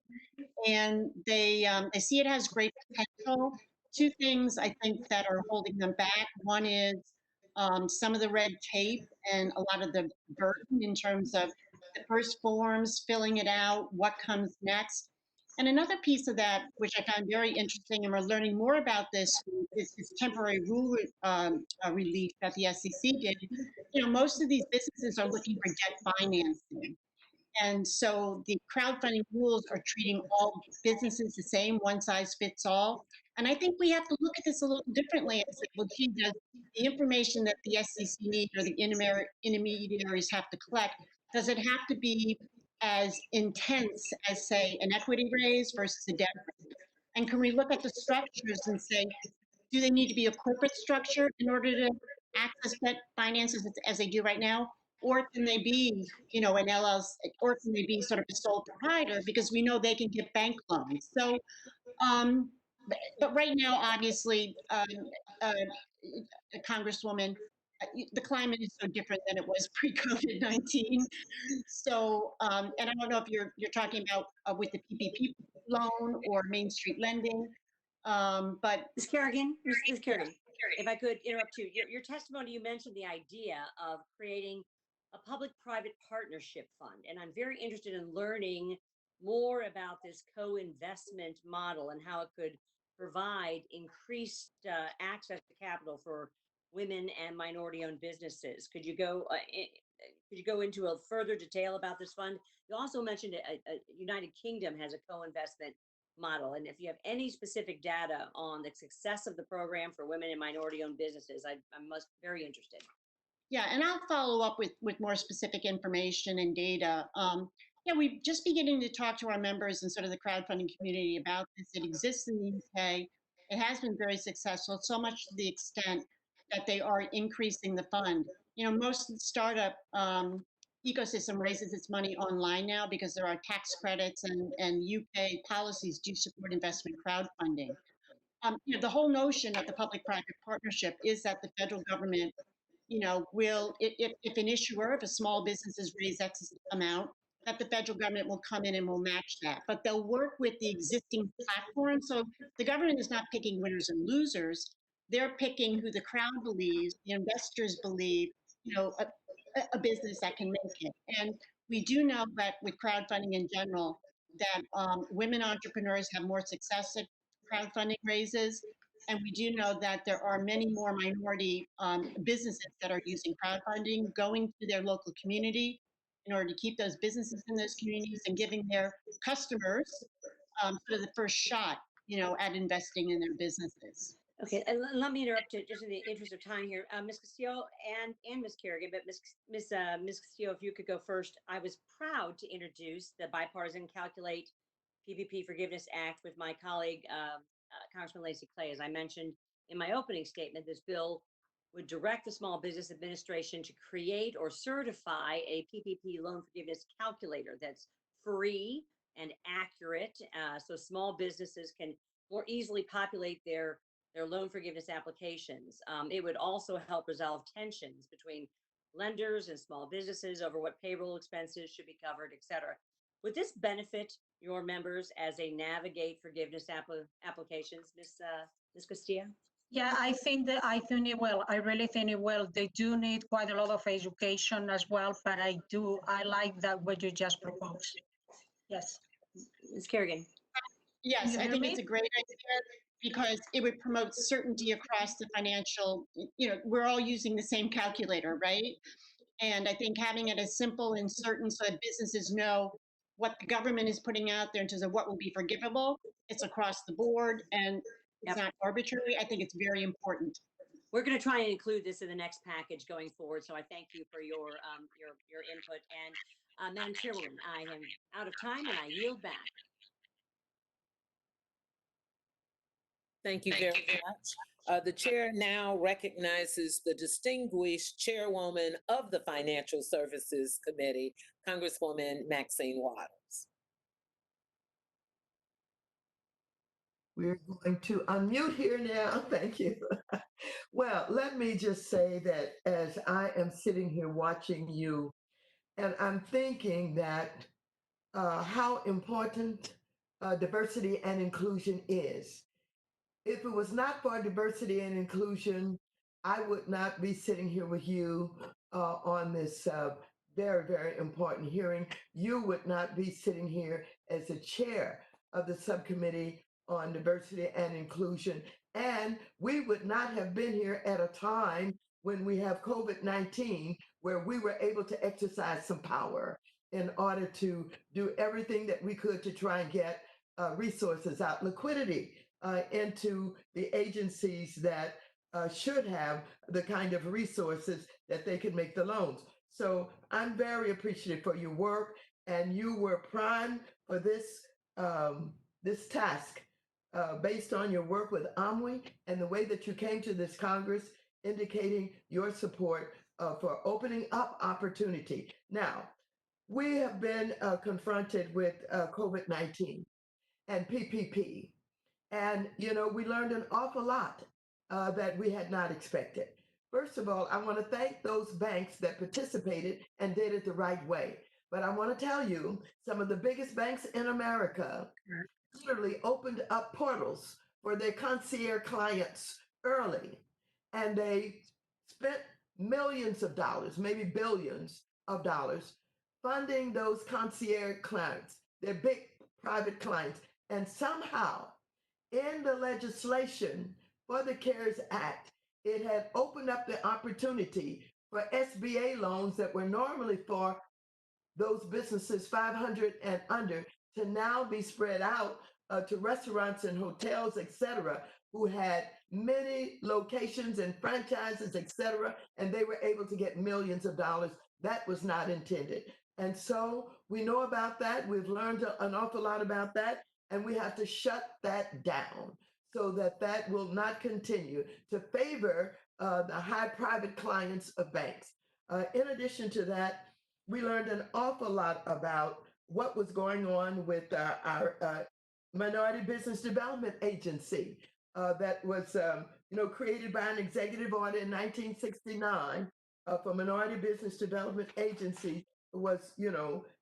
and they see it has great potential. Two things I think that are holding them back. One is some of the red tape and a lot of the burden in terms of the first forms, filling it out, what comes next. And another piece of that, which I found very interesting, and we're learning more about this, is this temporary rule relief that the SEC did. You know, most of these businesses are looking for debt financing. And so the crowdfunding rules are treating all businesses the same, one size fits all. And I think we have to look at this a little differently and say, well, gee, does the information that the SEC needs or the intermediaries have to collect, does it have to be as intense as, say, an equity raise versus a debt raise? And can we look at the structures and say, do they need to be a corporate structure in order to access debt finances as they do right now? Or can they be, you know, an LLC, or can they be sort of a sole proprietor because we know they can get bank loans? So, um, but right now, obviously, uh, Congresswoman, the climate is so different than it was pre-COVID-19. So, and I don't know if you're talking about with the PPP loan or Main Street lending, but Ms. Kerrigan, Ms. Kerrigan, if I could interrupt you, your testimony, you mentioned the idea of creating a public-private partnership fund, and I'm very interested in learning more about this co-investment model and how it could provide increased access to capital for women and minority-owned businesses. Could you go into a further detail about this fund? You also mentioned a United Kingdom has a co-investment model. And if you have any specific data on the success of the program for women and minority owned businesses, I'm most very interested. yeah, and I'll follow up with more specific information and data. Yeah, we're just beginning to talk to our members and sort of the crowdfunding community about this. It exists in the UK. It has been very successful, so much to the extent that they are increasing the fund. You know, most of the startup ecosystem raises its money online now because there are tax credits and UK policies do support investment crowdfunding. You know, the whole notion of the public-private partnership is that the federal government, you know, will, if an issuer, if a small business has raised X amount, that the federal government will come in and will match that. But they'll work with the existing platform. So the government is not picking winners and losers. They're picking who the crowd believes, the investors believe, you know, a business that can make it. And we do know that with crowdfunding in general, that women entrepreneurs have more success at crowdfunding raises. And we do know that there are many more minority businesses that are using crowdfunding, going to their local community in order to keep those businesses in those communities and giving their customers sort of the first shot, you know, at investing in their businesses. Okay, and let me interrupt you just in the interest of time here. Ms. Castillo and Ms. Kerrigan, but Ms. Castillo, if you could go first. I was proud to introduce the Bipartisan Calculate PPP Forgiveness Act with my colleague, Congressman Lacey Clay. As I mentioned in my opening statement, this bill would direct the Small Business Administration to create or certify a PPP loan forgiveness calculator that's free and accurate, so small businesses can more easily populate their loan forgiveness applications. It would also help resolve tensions between lenders and small businesses over what payroll expenses should be covered, et cetera. Would this benefit your members as they navigate forgiveness applications, Ms. Castillo? Yeah, I think it will. I really think it will. They do need quite a lot of education as well, but I like that what you just proposed. Yes. Ms. Kerrigan? Yes, You I hear think me? it's a great idea because it would promote certainty across the financial, we're all using the same calculator, right? And I think having it as simple and certain so that businesses know what the government is putting out there in terms of what will be forgivable, it's across the board and it's Yep. not arbitrary. I think it's very important. We're going to try and include this in the next package going forward. So I thank you for your input. And Madam Chairwoman, I am out of time and I yield back. Thank you very much. The chair now recognizes the distinguished chairwoman of the Financial Services Committee, Congresswoman Maxine Waters. We're going to unmute here now. Thank you. Well, let me just say that as I am sitting here watching you, and I'm thinking that how important diversity and inclusion is. If it was not for diversity and inclusion, I would not be sitting here with you on this very, very important hearing. You would not be sitting here as the chair of the Subcommittee on Diversity and Inclusion. And we would not have been here at a time when we have COVID-19, where we were able to exercise some power in order to do everything that we could to try and get resources out, liquidity into the agencies that should have the kind of resources that they could make the loans. So I'm very appreciative for your work, and you were primed for this this task based on your work with AMWI and the way that you came to this Congress, indicating your support for opening up opportunity. Now, we have been confronted with COVID-19 and PPP. And, we learned an awful lot that we had not expected. First of all, I want to thank those banks that participated and did it the right way. But I want to tell you, some of the biggest banks in America literally opened up portals for their concierge clients early. And they spent millions of dollars, maybe billions of dollars, funding those concierge clients, their big private clients. And somehow, in the legislation for the CARES Act, it had opened up the opportunity for SBA loans that were normally for those businesses 500 and under to now be spread out to restaurants and hotels, et cetera, who had many locations and franchises, et cetera, and they were able to get millions of dollars. That was not intended. And so we know about that. We've learned an awful lot about that, and we have to shut that down so that that will not continue to favor the high private clients of banks. In addition to that, we learned an awful lot about what was going on with our Minority Business Development Agency that was created by an executive order in 1969 for Minority Business Development Agency was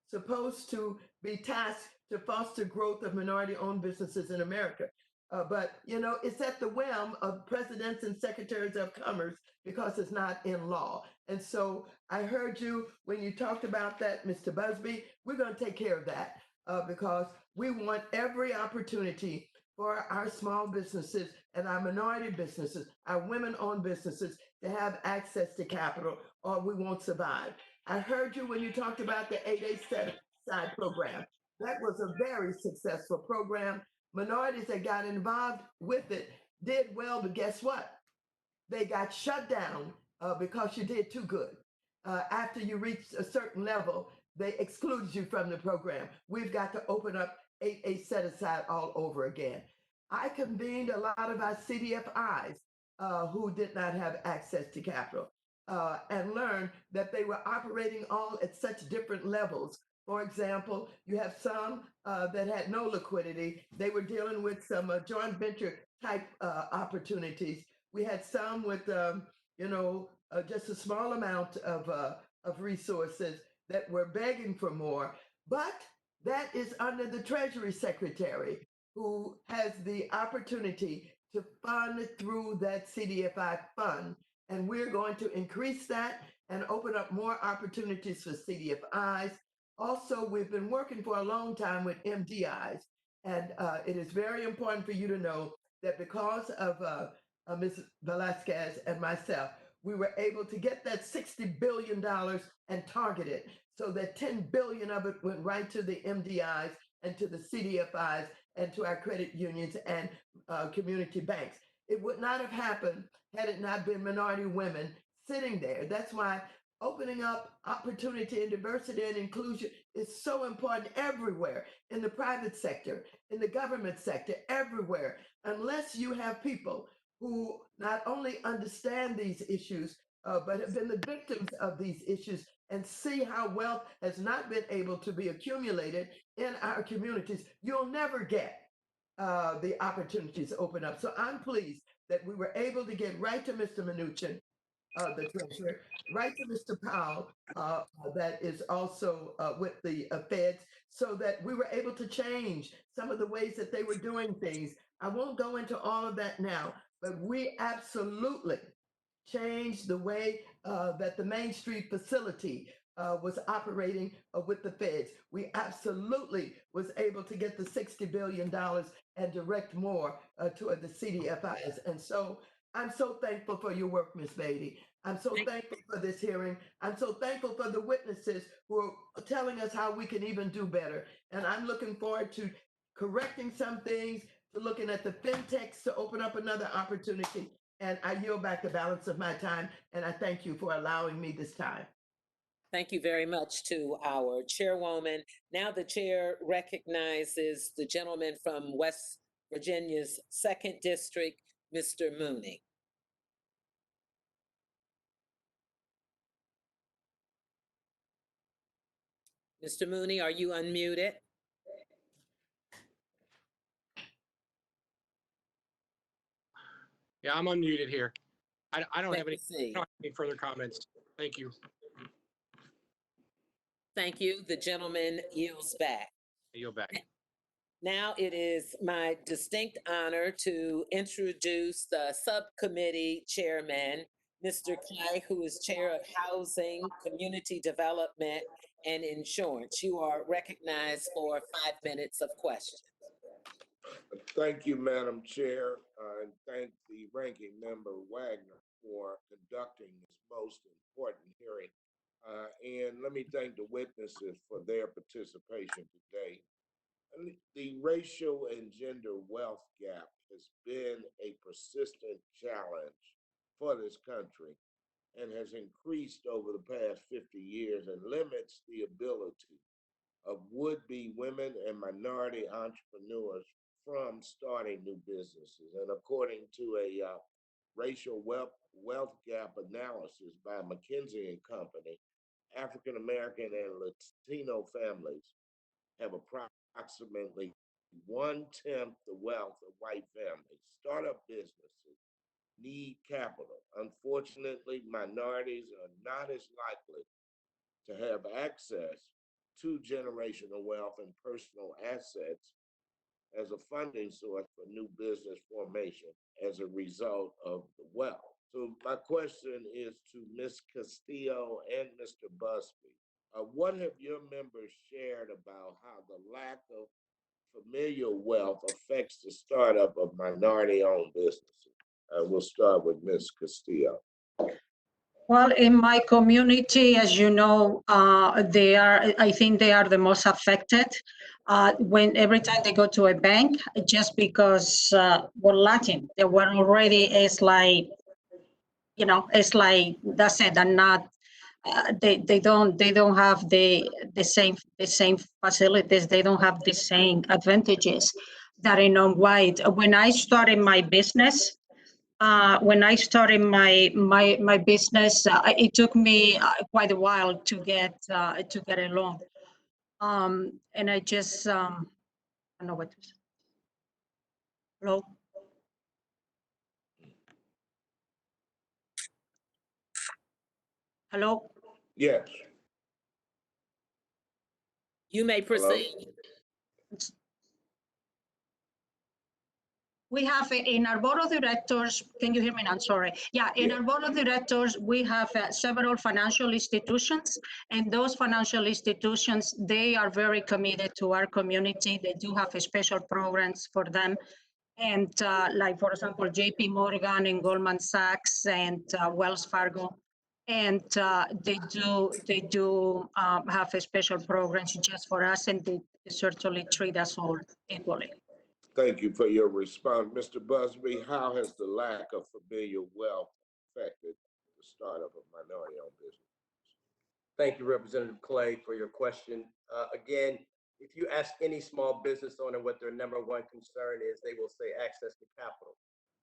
supposed to be tasked to foster growth of minority-owned businesses in America. But it's at the whim of presidents and secretaries of commerce because it's not in law. And so I heard you when you talked about that, Mr. Busby. We're going to take care of that because we want every opportunity for our small businesses and our minority businesses, our women-owned businesses to have access to capital, or we won't survive. I heard you when you talked about the 8A Set-Aside program. That was a very successful program. Minorities that got involved with it did well, but guess what? They got shut down because you did too good. After you reached a certain level, they excluded you from the program. We've got to open up 8A Set-Aside all over again. I convened a lot of our CDFIs who did not have access to capital and learned that they were operating all at such different levels. For example, you have some that had no liquidity. They were dealing with some joint venture type opportunities. We had some with, just a small amount of resources that were begging for more. But that is under the Treasury Secretary, who has the opportunity to fund through that CDFI fund. And we're going to increase that and open up more opportunities for CDFIs. Also, we've been working for a long time with MDIs, and it is very important for you to know that because of Ms. Velasquez and myself, we were able to get that $60 billion and target it so that 10 billion of it went right to the MDIs and to the CDFIs and to our credit unions and community banks. It would not have happened had it not been minority women sitting there. That's why opening up opportunity and diversity and inclusion is so important everywhere, in the private sector, in the government sector, everywhere. Unless you have people who not only understand these issues, but have been the victims of these issues and see how wealth has not been able to be accumulated in our communities, you'll never get the opportunities open up. So I'm pleased that we were able to get right to Mr. Mnuchin, the treasurer, right to Mr. Powell, that is also with the feds, so that we were able to change some of the ways that they were doing things. I won't go into all of that now, but we absolutely changed the way that the Main Street facility was operating with the feds. We absolutely was able to get the $60 billion and direct more toward the CDFIs. And so I'm so thankful for your work, Ms. Beatty. I'm so thankful for this hearing. I'm so thankful for the witnesses who are telling us how we can even do better. And I'm looking forward to correcting some things, to looking at the fintechs to open up another opportunity. And I yield back the balance of my time, and I thank you for allowing me this time. Thank you very much to our chairwoman. Now the chair recognizes the gentleman from West Virginia's 2nd District, Mr. Mooney. Mr. Mooney, are you unmuted? Yeah, I'm unmuted here. I don't have any Proceed. further comments. Thank you. Thank you. The gentleman yields back. I yield back. Now it is my distinct honor to introduce the subcommittee chairman, Mr. Clay, who is chair of Housing, Community Development, and Insurance. You are recognized for 5 minutes of questions. Thank you, Madam Chair, and thank the ranking member Wagner for conducting this most important hearing. And let me thank the witnesses for their participation today. The racial and gender wealth gap has been a persistent challenge for this country and has increased over the past 50 years and limits the ability of would-be women and minority entrepreneurs from starting new businesses. And according to a racial wealth gap analysis by McKinsey and Company, African American and Latino families have approximately 1/10 the wealth of white families. Startup businesses need capital. Unfortunately, minorities are not as likely to have access to generational wealth and personal assets as a funding source for new business formation as a result of the wealth. So my question is to Ms. Castillo and Mr. Busby. What have your members shared about how the lack of familial wealth affects the startup of minority-owned businesses? We'll start with Ms. Castillo. Well, in my community, as you know, I think they are the most affected. When every time they go to a bank, just because we're Latin, they were already, it's like, it's like, that's it, and not, they don't have the same facilities, they don't have the same advantages that in non-white. When I started my business, my business, it took me quite a while to get a loan, and I just I don't know what to say. Hello. Hello. Yes. You may Hello? proceed. We have in our board of directors, can you hear me now? I'm sorry. Yeah, in Yeah. our board of directors, we have several financial institutions, and those financial institutions, they are very committed to our community. They do have special programs for them. And like, for example, JP Morgan and Goldman Sachs and Wells Fargo. And they do have special programs just for us, and they certainly treat us all equally. Thank you for your response. Mr. Busby, how has the lack of familial wealth affected the startup of minority-owned business? Thank you, Representative Clay, for your question. Again, if you ask any small business owner what their number one concern is, they will say access to capital.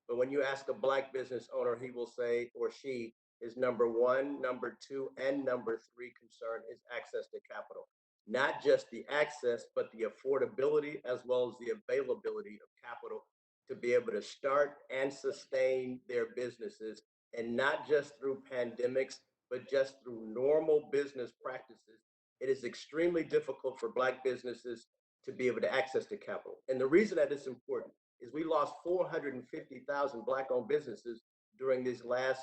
But when you ask a Black business owner, he will say, or she, is number one, number two, and number three concern is access to capital. Not just the access, but the affordability as well as the availability of capital to be able to start and sustain their businesses, and not just through pandemics, but just through normal business practices. It is extremely difficult for Black businesses to be able to access the capital. And the reason that it's important is we lost 450,000 Black-owned businesses during these last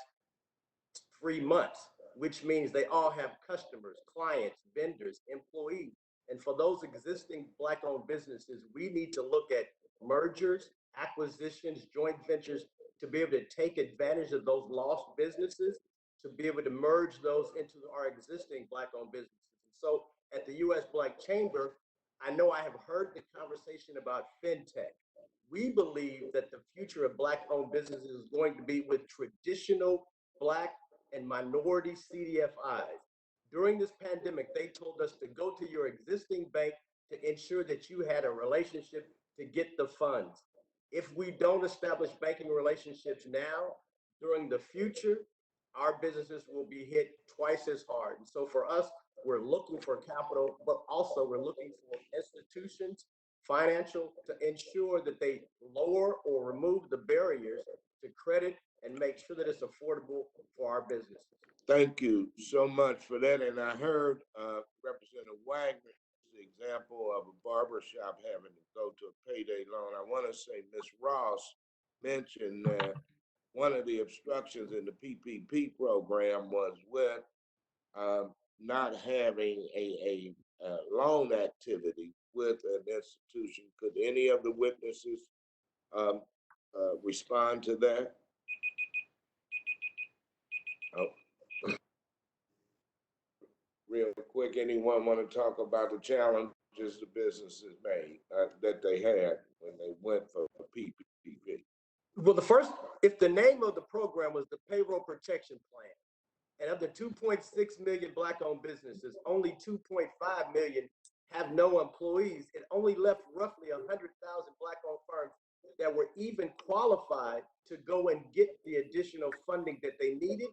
3 months, which means they all have customers, clients, vendors, employees. And for those existing Black-owned businesses, we need to look at mergers, acquisitions, joint ventures to be able to take advantage of those lost businesses, to be able to merge those into our existing Black-owned businesses. And so at the U.S. Black Chamber, I know I have heard the conversation about fintech. We believe that the future of Black-owned businesses is going to be with traditional Black and minority CDFIs. During this pandemic, they told us to go to your existing bank to ensure that you had a relationship to get the funds. If we don't establish banking relationships now, during the future, our businesses will be hit twice as hard. And so for us, we're looking for capital, but also we're looking for institutions, financial, to ensure that they lower or remove the barriers to credit and make sure that it's affordable for our businesses. Thank you so much for that. And I heard Representative Wagner, the example of a barber shop having to go to a payday loan. I want to say Ms. Ross mentioned that one of the obstructions in the PPP program was with not having a loan activity with an institution. Could any of the witnesses respond to that? Oh. Real quick, anyone want to talk about the challenges the businesses made that they had when they went for PPP? Well, the first, if the name of the program was the Payroll Protection Plan, and of the 2.6 million Black-owned businesses, only 2.5 million have no employees. It only left roughly 100,000 Black-owned firms that were even qualified to go and get the additional funding that they needed.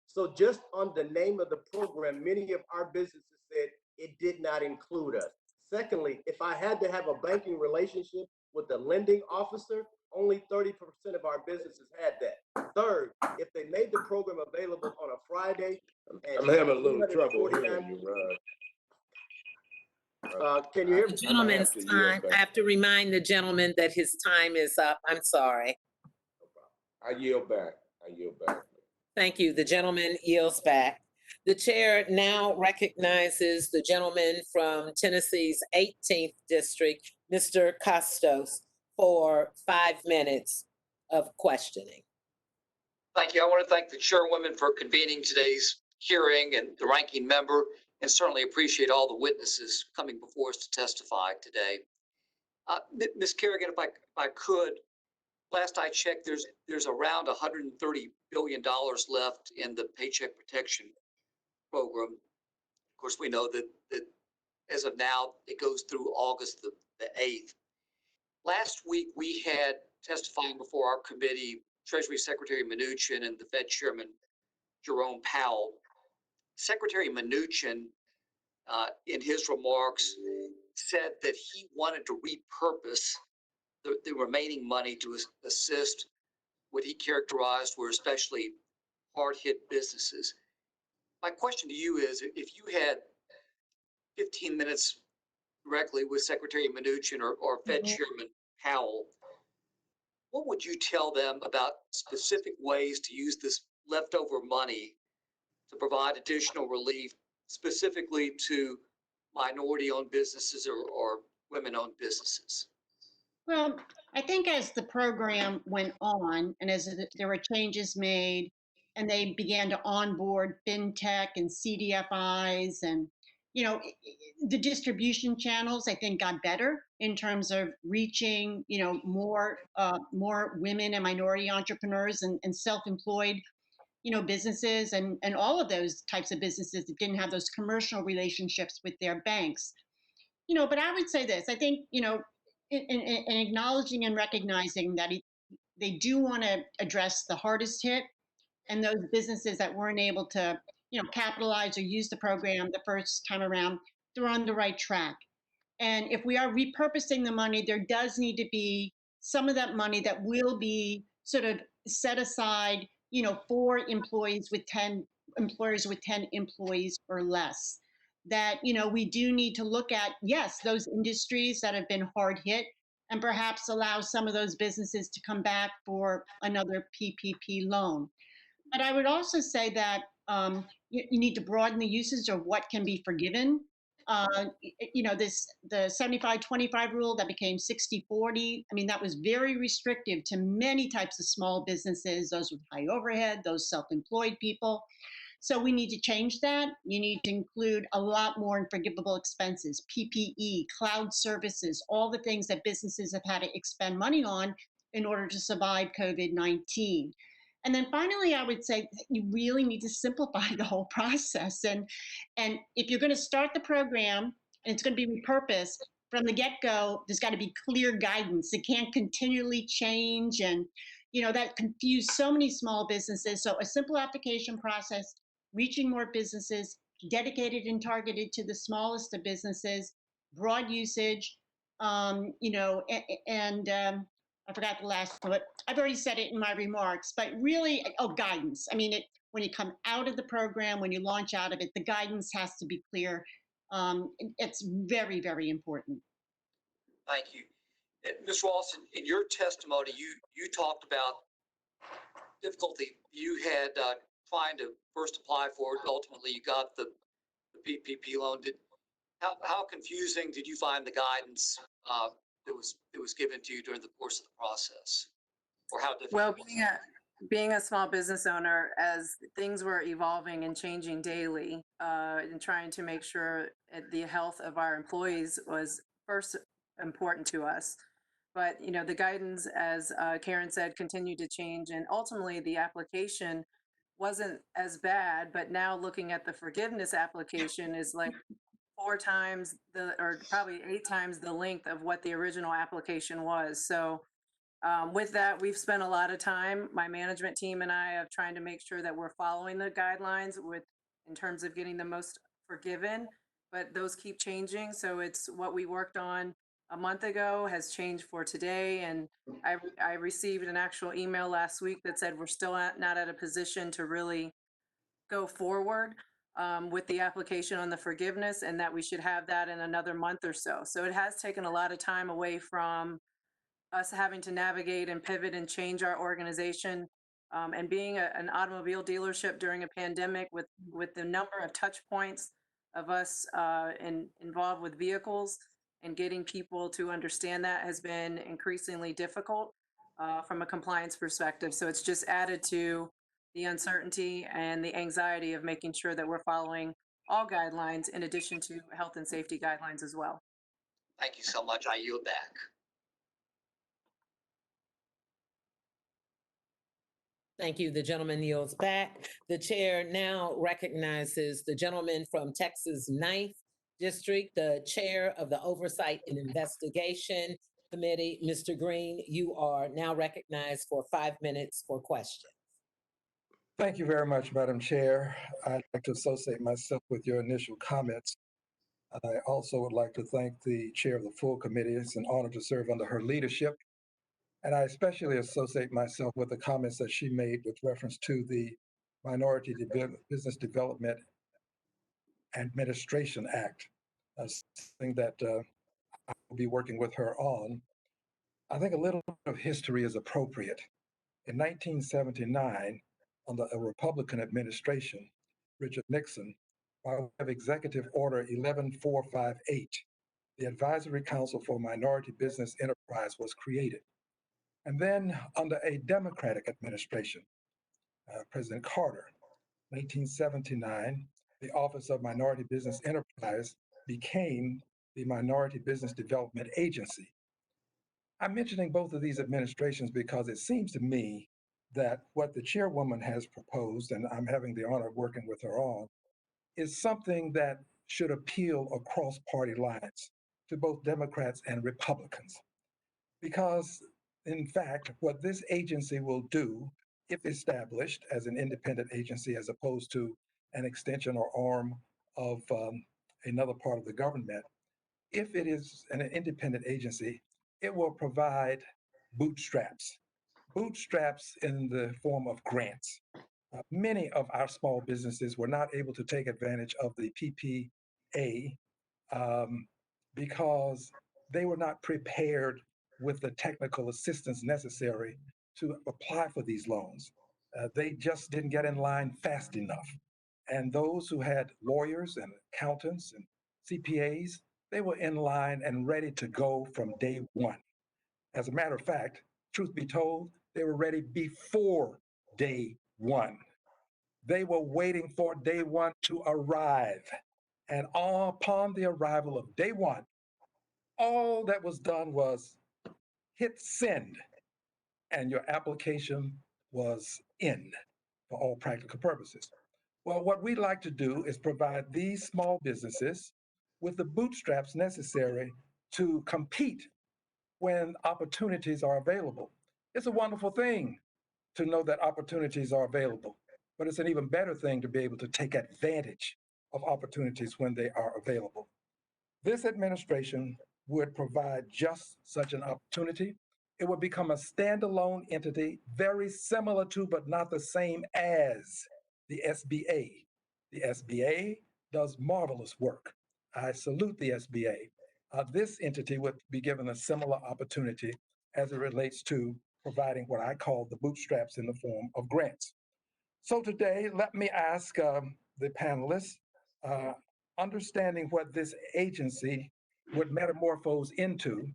So just on the name of the program, many of our businesses said it did not include us. Secondly, if I had to have a banking relationship with a lending officer, only 30% of our businesses had that. Third, if they made the program available on a Friday, I'm having a little trouble hearing you, can you hear me? The gentleman's time, I have to remind the gentleman that his time is up. I'm sorry. I yield back. Thank you. The gentleman yields back. The chair now recognizes the gentleman from Tennessee's 18th district, Mr. Costos, for 5 minutes of questioning. Thank you. I want to thank the chairwoman for convening today's hearing and the ranking member, and certainly appreciate all the witnesses coming before us to testify today. Ms. Kerrigan, if I could, last I checked, there's around $130 billion left in the Paycheck Protection Program. Of course, we know that as of now, it goes through August the 8th. Last week, we had testifying before our committee, Treasury Secretary Mnuchin and the Fed Chairman Jerome Powell. Secretary Mnuchin, in his remarks, said that he wanted to repurpose the remaining money to assist what he characterized were especially hard-hit businesses. My question to you is, if you had 15 minutes directly with Secretary Mnuchin or Fed Chairman Powell, what would you tell them about specific ways to use this leftover money to provide additional relief, specifically to minority-owned businesses or women-owned businesses? Well, I think as the program went on and as there were changes made and they began to onboard fintech and CDFIs and, the distribution channels, I think got better in terms of reaching, more women and minority entrepreneurs and self-employed, businesses and all of those types of businesses that didn't have those commercial relationships with their banks. But I would say this, I think, in acknowledging and recognizing that they do want to address the hardest hit and those businesses that weren't able to, capitalize or use the program the first time around, they're on the right track. And if we are repurposing the money, there does need to be some of that money that will be sort of set aside, for employees with 10 employers with 10 employees or less. That, we do need to look at, yes, those industries that have been hard hit and perhaps allow some of those businesses to come back for another PPP loan. But I would also say that you need to broaden the usage of what can be forgiven. The 75-25 rule that became 60-40. I mean, that was very restrictive to many types of small businesses, those with high overhead, those self-employed people. So we need to change that. You need to include a lot more in forgivable expenses, PPE, cloud services, all the things that businesses have had to expend money on in order to survive COVID-19. And then finally, I would say that you really need to simplify the whole process. And if you're going to start the program and it's going to be repurposed from the get-go, there's got to be clear guidance. It can't continually change. And, that confused so many small businesses. So a simple application process, reaching more businesses, dedicated and targeted to the smallest of businesses, broad usage, I forgot the last one, but I've already said it in my remarks, but really, guidance. I mean, when you come out of the program, when you launch out of it, the guidance has to be clear. It's very, very important. Thank you. Ms. Ross, in your testimony, you talked about difficulty you had trying to first apply for it. Ultimately, you got the PPP loan. How confusing did you find the guidance that was given to you during the course of the process, or how difficult? Well, being a small business owner, as things were evolving and changing daily, and trying to make sure the health of our employees was first important to us. But the guidance, as Karen said, continued to change, and ultimately the application wasn't as bad. But now looking at the forgiveness application is like 4 times or probably 8 times the length of what the original application was. So with that, we've spent a lot of time, my management team and I, of trying to make sure that we're following the guidelines in terms of getting the most forgiven, but those keep changing. So it's what we worked on a month ago has changed for today. And I received an actual email last week that said we're still not at a position to really go forward with the application on the forgiveness, and that we should have that in another month or so. So it has taken a lot of time away from us having to navigate and pivot and change our organization. And being an automobile dealership during a pandemic with the number of touch points of us involved with vehicles and getting people to understand that has been increasingly difficult from a compliance perspective. So it's just added to the uncertainty and the anxiety of making sure that we're following all guidelines in addition to health and safety guidelines as well. Thank you so much. I yield back. Thank you. The gentleman yields back. The chair now recognizes the gentleman from Texas 9th District, the chair of the Oversight and Investigation Committee. Mr. Green, you are now recognized for 5 minutes for questions. Thank you very much, Madam Chair. I'd like to associate myself with your initial comments. I also would like to thank the chair of the full committee. It's an honor to serve under her leadership. And I especially associate myself with the comments that she made with reference to the Minority Business Development Administration Act. something that I will be working with her on. I think a little bit of history is appropriate. In 1979, under a Republican administration, Richard Nixon, by way of Executive Order 11458, the Advisory Council for Minority Business Enterprise was created. And then under a Democratic administration, President Carter, 1979, the Office of Minority Business Enterprise became the Minority Business Development Agency. I'm mentioning both of these administrations because it seems to me that what the chairwoman has proposed, and I'm having the honor of working with her on, is something that should appeal across party lines to both Democrats and Republicans. Because, in fact, what this agency will do, if established as an independent agency as opposed to an extension or arm of another part of the government, if it is an independent agency, it will provide bootstraps in the form of grants. Many of our small businesses were not able to take advantage of the PPA because they were not prepared with the technical assistance necessary to apply for these loans. They just didn't get in line fast enough. And those who had lawyers and accountants and CPAs, they were in line and ready to go from day one. As a matter of fact, truth be told, they were ready before day one. They were waiting for day one to arrive. And upon the arrival of day one, all that was done was hit send, and your application was in for all practical purposes. Well, what we'd like to do is provide these small businesses with the bootstraps necessary to compete when opportunities are available. It's a wonderful thing to know that opportunities are available, but it's an even better thing to be able to take advantage of opportunities when they are available. This administration would provide just such an opportunity. It would become a standalone entity, very similar to, but not the same as, the SBA. The SBA does marvelous work. I salute the SBA. This entity would be given a similar opportunity as it relates to providing what I call the bootstraps in the form of grants. So today, let me ask the panelists, understanding what this agency would metamorphose into,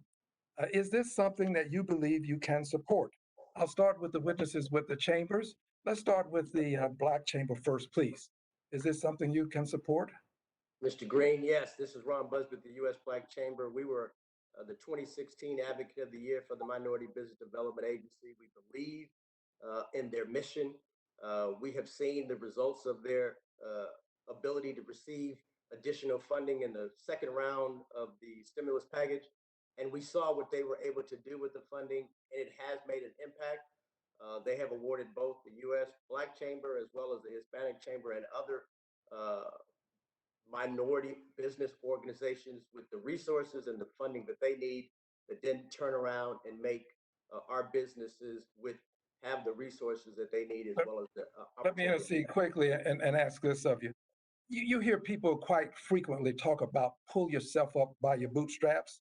is this something that you believe you can support? I'll start with the witnesses with the chambers. Let's start with the Black Chamber first, please. Is this something you can support? Mr. Green, yes, this is Ron Busby with the U.S. Black Chamber. We were the 2016 Advocate of the Year for the Minority Business Development Agency. We believe in their mission. We have seen the results of their ability to receive additional funding in the second round of the stimulus package. And we saw what they were able to do with the funding, and it has made an impact. They have awarded both the U.S. Black Chamber as well as the Hispanic Chamber and other minority business organizations with the resources and the funding that they need, that then turn around and make our businesses have the resources that they need as well as the Let me intercede quickly and ask this of you. You hear people quite frequently talk about pull yourself up by your bootstraps.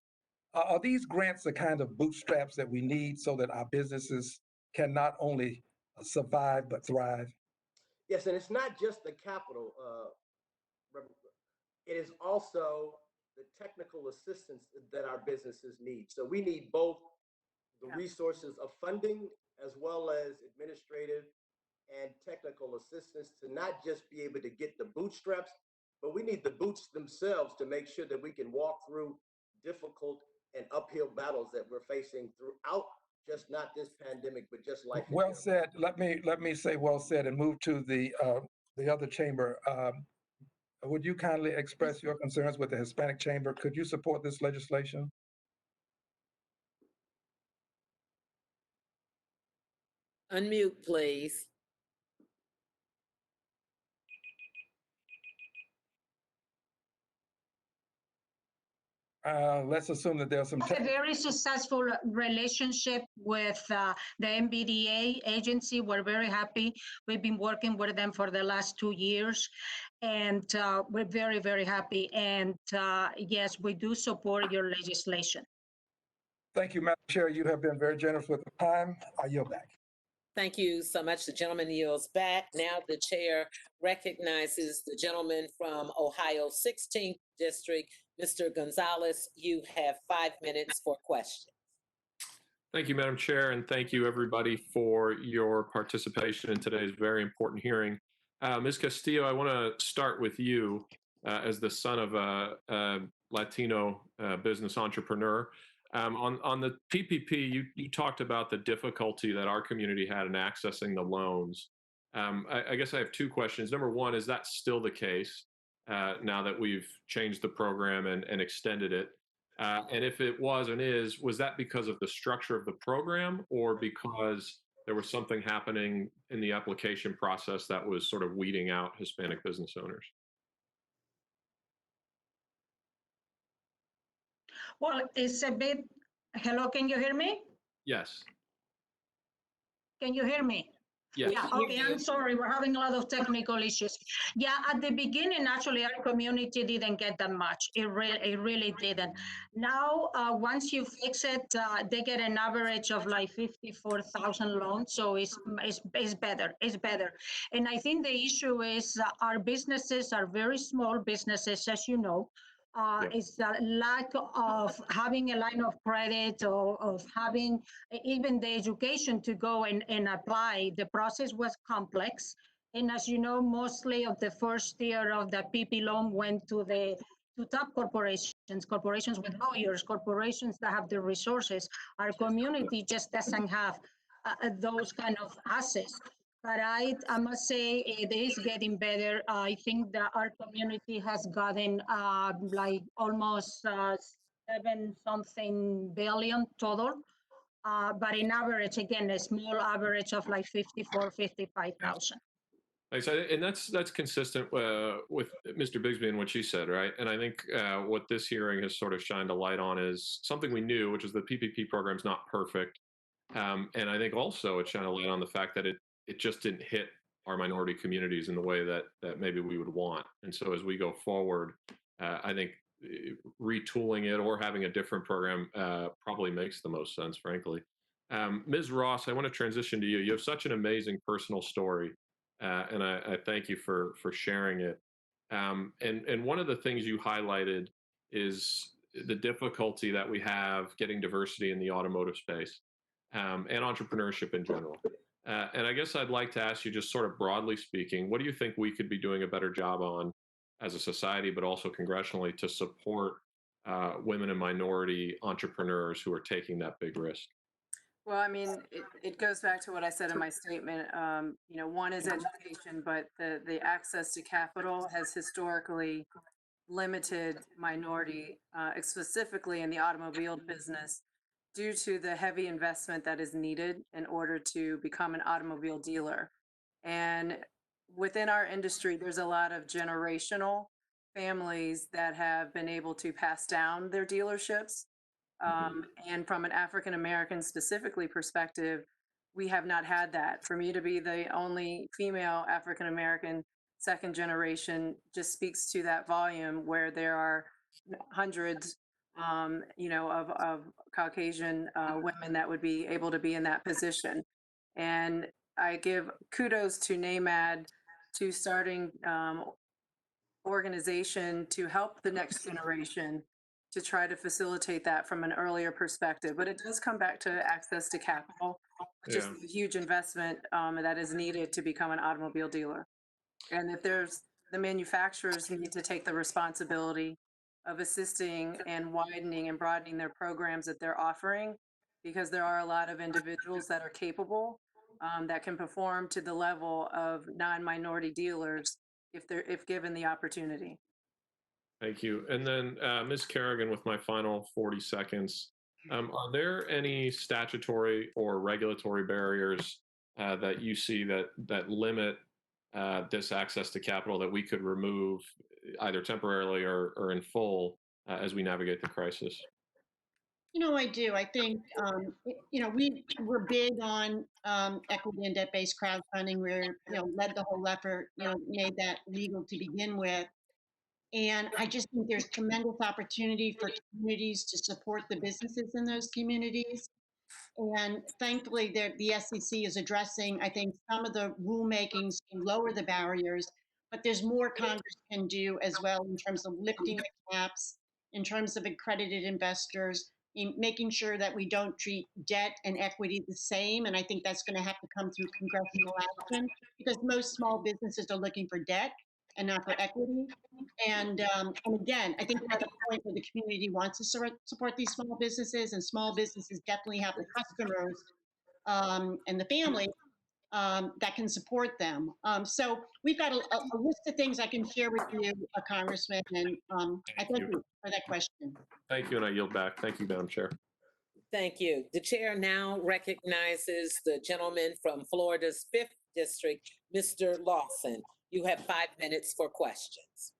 Are these grants the kind of bootstraps that we need so that our businesses can not only survive but thrive? Yes, and it's not just the capital. It is also the technical assistance that our businesses need. So we need both the resources of funding as well as administrative and technical assistance to not just be able to get the bootstraps, but we need the boots themselves to make sure that we can walk through difficult and uphill battles that we're facing throughout just not this pandemic, but just life. Well said. Let me say well said and move to the other chamber. Would you kindly express your concerns with the Hispanic Chamber? Could you support this legislation? Unmute, please. Let's assume that there's some. A very successful relationship with the MBDA agency. We're very happy. We've been working with them for the last 2 years, and we're very, very happy. And yes, we do support your legislation. Thank you, Madam Chair. You have been very generous with the time. I yield back. Thank you so much. The gentleman yields back. Now the chair recognizes the gentleman from Ohio 16th District, Mr. Gonzalez. You have 5 minutes for questions. Thank you, Madam Chair, and thank you, everybody, for your participation in today's very important hearing. Ms. Castillo, I want to start with you as the son of a Latino business entrepreneur. On the PPP, you talked about the difficulty that our community had in accessing the loans. I guess I have two questions. Number one, is that still the case now that we've changed the program and extended it? And if it was and is, was that because of the structure of the program or because there was something happening in the application process that was sort of weeding out Hispanic business owners? Well, it's a bit, hello, can you hear me? Yes. Can you hear me? Yes. Yeah, okay, I'm sorry, we're having a lot of technical issues. Yeah, at the beginning, actually, our community didn't get that much. It really didn't. Now, once you fix it, they get an average of like 54,000 loans, so it's better, it's better. And I think the issue is our businesses are very small businesses, as you know. It's the lack of having a line of credit or of having even the education to go and apply. The process was complex. And as you know, mostly of the first year of the PP loan went to top corporations with lawyers, corporations that have the resources. Our community just doesn't have those kind of assets. But I must say it is getting better. I think that our community has gotten like almost 7-something billion total. But in average, again, a small average of like 55,000. Thanks. And that's consistent with Mr. Busby and what she said, right? And I think what this hearing has sort of shined a light on is something we knew, which is the PPP program is not perfect. And I think also it shined a light on the fact that it just didn't hit our minority communities in the way that maybe we would want. And so as we go forward, I think retooling it or having a different program probably makes the most sense, frankly. Ms. Ross, I want to transition to you. You have such an amazing personal story, and I thank you for sharing it. And one of the things you highlighted is the difficulty that we have getting diversity in the automotive space and entrepreneurship in general. And I guess I'd like to ask you, just sort of broadly speaking, what do you think we could be doing a better job on as a society, but also congressionally, to support women and minority entrepreneurs who are taking that big risk? Well, I mean, it goes back to what I said in my statement. One is education, but the access to capital has historically limited minority, specifically in the automobile business, due to the heavy investment that is needed in order to become an automobile dealer. And within our industry, there's a lot of generational families that have been able to pass down their dealerships. And from an African American specifically perspective, we have not had that. For me to be the only female African American second generation just speaks to that volume, where there are hundreds of Caucasian women that would be able to be in that position. And I give kudos to NAMAD to starting organization to help the next generation to try to facilitate that from an earlier perspective. But it does come back to access to capital, which is a huge investment that is needed to become an automobile dealer. And if the manufacturers need to take the responsibility of assisting and widening and broadening their programs that they're offering, because there are a lot of individuals that are capable, that can perform to the level of non-minority dealers if given the opportunity. Thank you. And then Ms. Kerrigan, with my final 40 seconds, are there any statutory or regulatory barriers that you see that limit this access to capital that we could remove either temporarily or in full as we navigate the crisis? I do. I think, we're big on equity and debt-based crowdfunding. We're, led the whole effort, made that legal to begin with. And I just think there's tremendous opportunity for communities to support the businesses in those communities. And thankfully, the SEC is addressing, I think, some of the rulemakings to lower the barriers, but there's more Congress can do as well in terms of lifting the caps, in terms of accredited investors, in making sure that we don't treat debt and equity the same. And I think that's going to have to come through congressional action because most small businesses are looking for debt and not for equity. And again, I think we're at a point where the community wants to support these small businesses, and small businesses definitely have the customers and the families that can support them. So we've got a list of things I can share with you, Congressman, and I thank you for that question. Thank you, and I yield back. Thank you, Madam Chair. Thank you. The chair now recognizes the gentleman from Florida's 5th District, Mr. Lawson. You have 5 minutes for questions.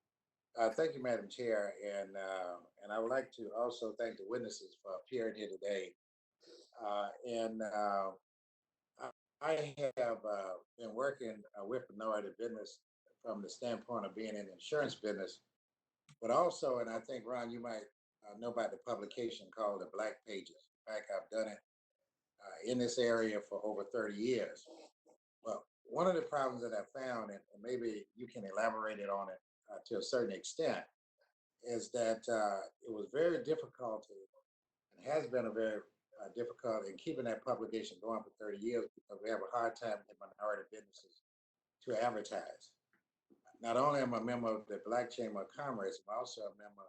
Thank you, Madam Chair, and I would like to also thank the witnesses for appearing here today. I have been working with minority business from the standpoint of being in the insurance business, but also, and I think, Ron, you might know about the publication called the Black Pages. In fact, I've done it in this area for over 30 years. Well, one of the problems that I found, and maybe you can elaborate it on it to a certain extent, is that it was very difficult and has been a very difficult in keeping that publication going for 30 years because we have a hard time in minority businesses to advertise. Not only am I a member of the Black Chamber of Commerce, I'm also a member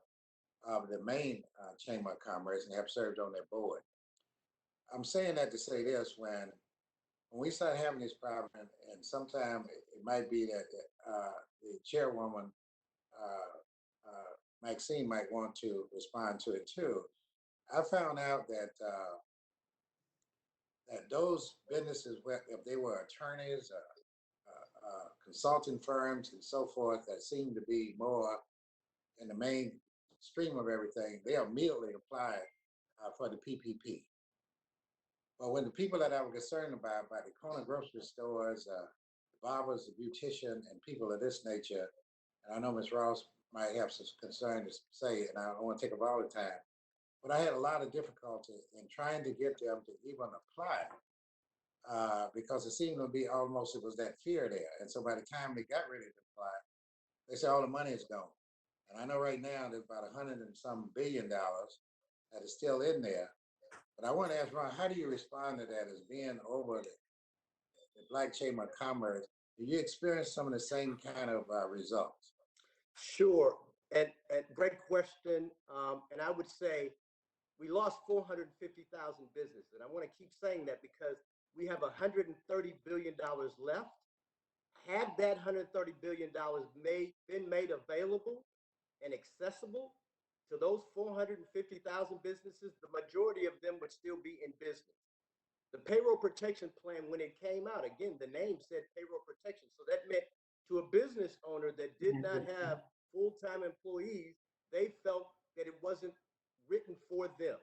of the Maine Chamber of Commerce and have served on their board. I'm saying that to say this: when we start having this problem, and sometimes it might be that the chairwoman Maxine might want to respond to it too. I found out that that those businesses, if they were attorneys, consulting firms, and so forth, that seem to be more in the mainstream of everything, they immediately applied for the PPP. But when the people that I was concerned about, by the corner grocery stores, the barbers, the beautician, and people of this nature, and I know Ms. Ross might have some concern to say, and I don't want to take up all the time, but I had a lot of difficulty in trying to get them to even apply because it seemed to be almost, it was that fear there. And so by the time they got ready to apply, they said all the money is gone. And I know right now there's about $100 and some billion that is still in there. But I want to ask Ron, how do you respond to that as being over the Black Chamber of Commerce? Do you experience some of the same kind of results? Sure, and great question. And I would say we lost 450,000 businesses. And I want to keep saying that because we have $130 billion left. Had that $130 billion been made available and accessible to those 450,000 businesses, the majority of them would still be in business. The payroll protection plan, when it came out, again, the name said payroll protection. So that meant to a business owner that did not have full-time employees, they felt that it wasn't written for them.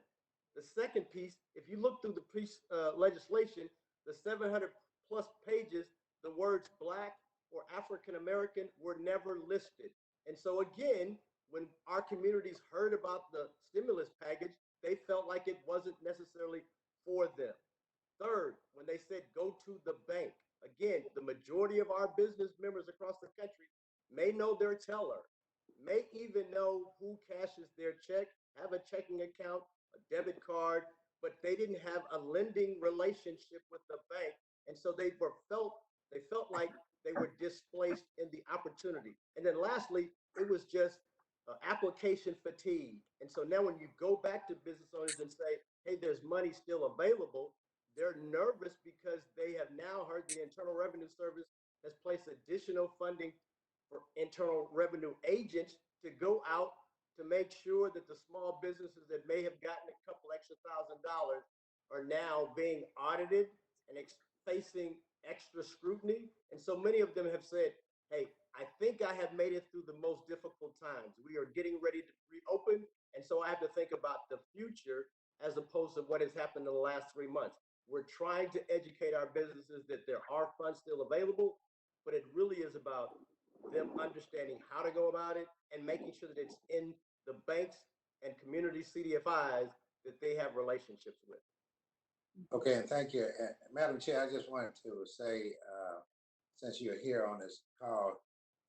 The second piece, if you look through the legislation, the 700 plus pages, the words Black or African American were never listed. And so again, when our communities heard about the stimulus package, they felt like it wasn't necessarily for them. Third, when they said go to the bank, again, the majority of our business members across the country may know their teller, may even know who cashes their check, have a checking account, a debit card, but they didn't have a lending relationship with the bank. And so they felt like they were displaced in the opportunity. And then lastly, it was just application fatigue. And so now when you go back to business owners and say, hey, there's money still available, they're nervous because they have now heard the Internal Revenue Service has placed additional funding for internal revenue agents to go out to make sure that the small businesses that may have gotten a couple extra $1,000 are now being audited and facing extra scrutiny. And so many of them have said, hey, I think I have made it through the most difficult times. We are getting ready to reopen. And so I have to think about the future as opposed to what has happened in the last 3 months. We're trying to educate our businesses that there are funds still available, but it really is about them understanding how to go about it and making sure that it's in the banks and community CDFIs that they have relationships with. Okay, and thank you. Madam Chair, I just wanted to say, since you're here on this call,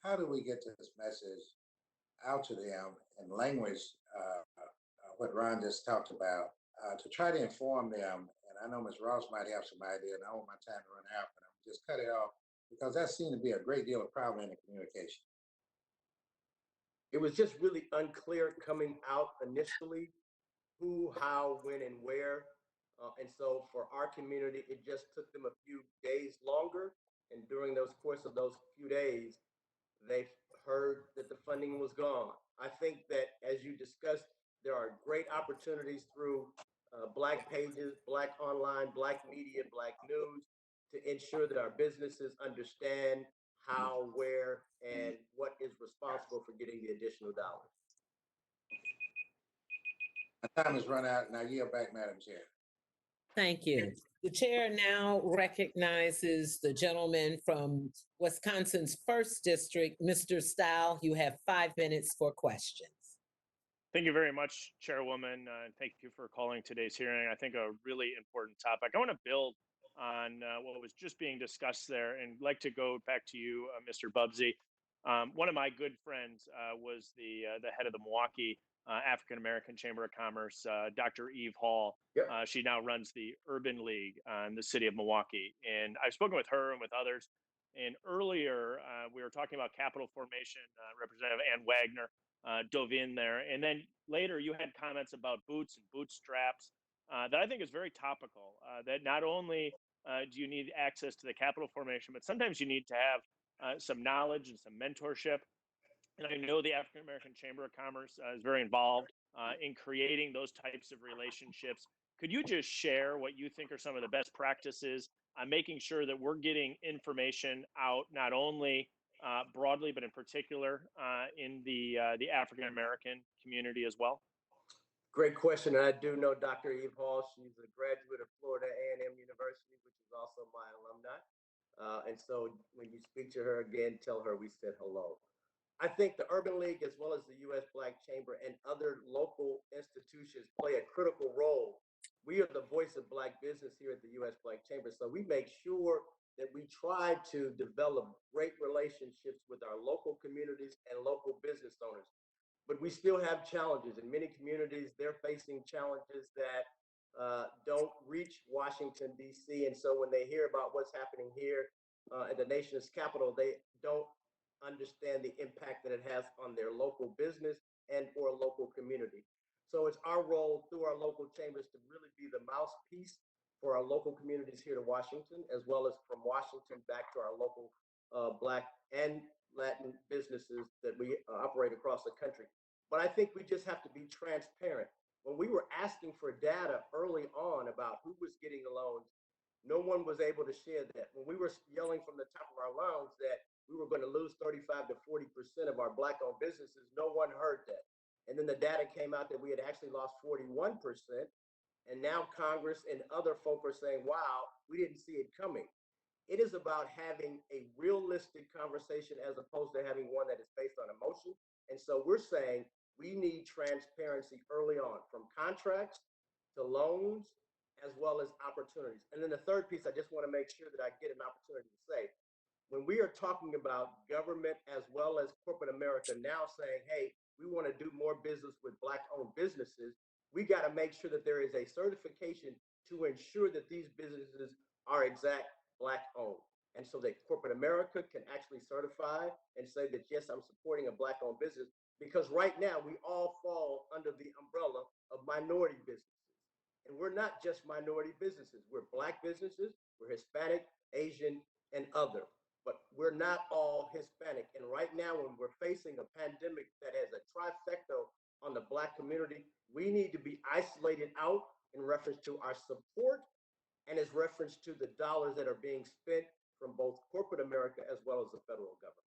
how do we get this message out to them in language, what Ron just talked about, to try to inform them? And I know Ms. Ross might have some idea, and I don't want my time to run out, but I'm just cut it off because that seemed to be a great deal of problem in the communication. It was just really unclear coming out initially who, how, when, and where. And so for our community, it just took them a few days longer. And during those course of those few days, they heard that the funding was gone. I think that as you discussed, there are great opportunities through Black pages, Black online, Black media, Black news to ensure that our businesses understand how, where, and what is responsible for getting the additional dollars. My time has run out, and I yield back, Madam Chair. Thank you. The chair now recognizes the gentleman from Wisconsin's 1st District, Mr. Stahl. You have 5 minutes for questions. Thank you very much, Chairwoman. And thank you for calling today's hearing. I think a really important topic. I want to build on what was just being discussed there and like to go back to you, Mr. Busby. One of my good friends was the head of the Milwaukee African American Chamber of Commerce, Dr. Eve Hall. Yep. She now runs the Urban League in the city of Milwaukee. And I've spoken with her and with others. And earlier, we were talking about capital formation. Representative Ann Wagner dove in there. And then later, you had comments about boots and bootstraps that I think is very topical. That not only do you need access to the capital formation, but sometimes you need to have some knowledge and some mentorship. And I know the African American Chamber of Commerce is very involved in creating those types of relationships. Could you just share what you think are some of the best practices on making sure that we're getting information out, not only broadly, but in particular in the African American community as well? Great question. And I do know Dr. Eve Hall. She's a graduate of Florida A&M University, which is also my alumni. And so when you speak to her again, tell her we said hello. I think the Urban League, as well as the U.S. Black Chamber and other local institutions, play a critical role. We are the voice of Black business here at the U.S. Black Chamber. So we make sure that we try to develop great relationships with our local communities and local business owners. But we still have challenges. In many communities, they're facing challenges that don't reach Washington, D.C. And so when they hear about what's happening here at the nation's capital, they don't understand the impact that it has on their local business and for a local community. So it's our role through our local chambers to really be the mouthpiece for our local communities here to Washington, as well as from Washington back to our local Black and Latin businesses that we operate across the country. But I think we just have to be transparent. When we were asking for data early on about who was getting the loans, no one was able to share that. When we were yelling from the top of our lungs that we were going to lose 35 to 40% of our Black-owned businesses, no one heard that. And then the data came out that we had actually lost 41%. And now Congress and other folk are saying, wow, we didn't see it coming. It is about having a realistic conversation as opposed to having one that is based on emotion. And so we're saying we need transparency early on, from contracts to loans, as well as opportunities. And then the third piece, I just want to make sure that I get an opportunity to say, when we are talking about government as well as corporate America now saying, hey, we want to do more business with Black-owned businesses, we got to make sure that there is a certification to ensure that these businesses are exact Black-owned. And so that corporate America can actually certify and say that, yes, I'm supporting a Black-owned business, because right now we all fall under the umbrella of minority businesses. And we're not just minority businesses. We're Black businesses, we're Hispanic, Asian, and other. But we're not all Hispanic. And right now, when we're facing a pandemic that has a trifecta on the Black community, we need to be isolated out in reference to our support and as reference to the dollars that are being spent from both corporate America as well as the federal government.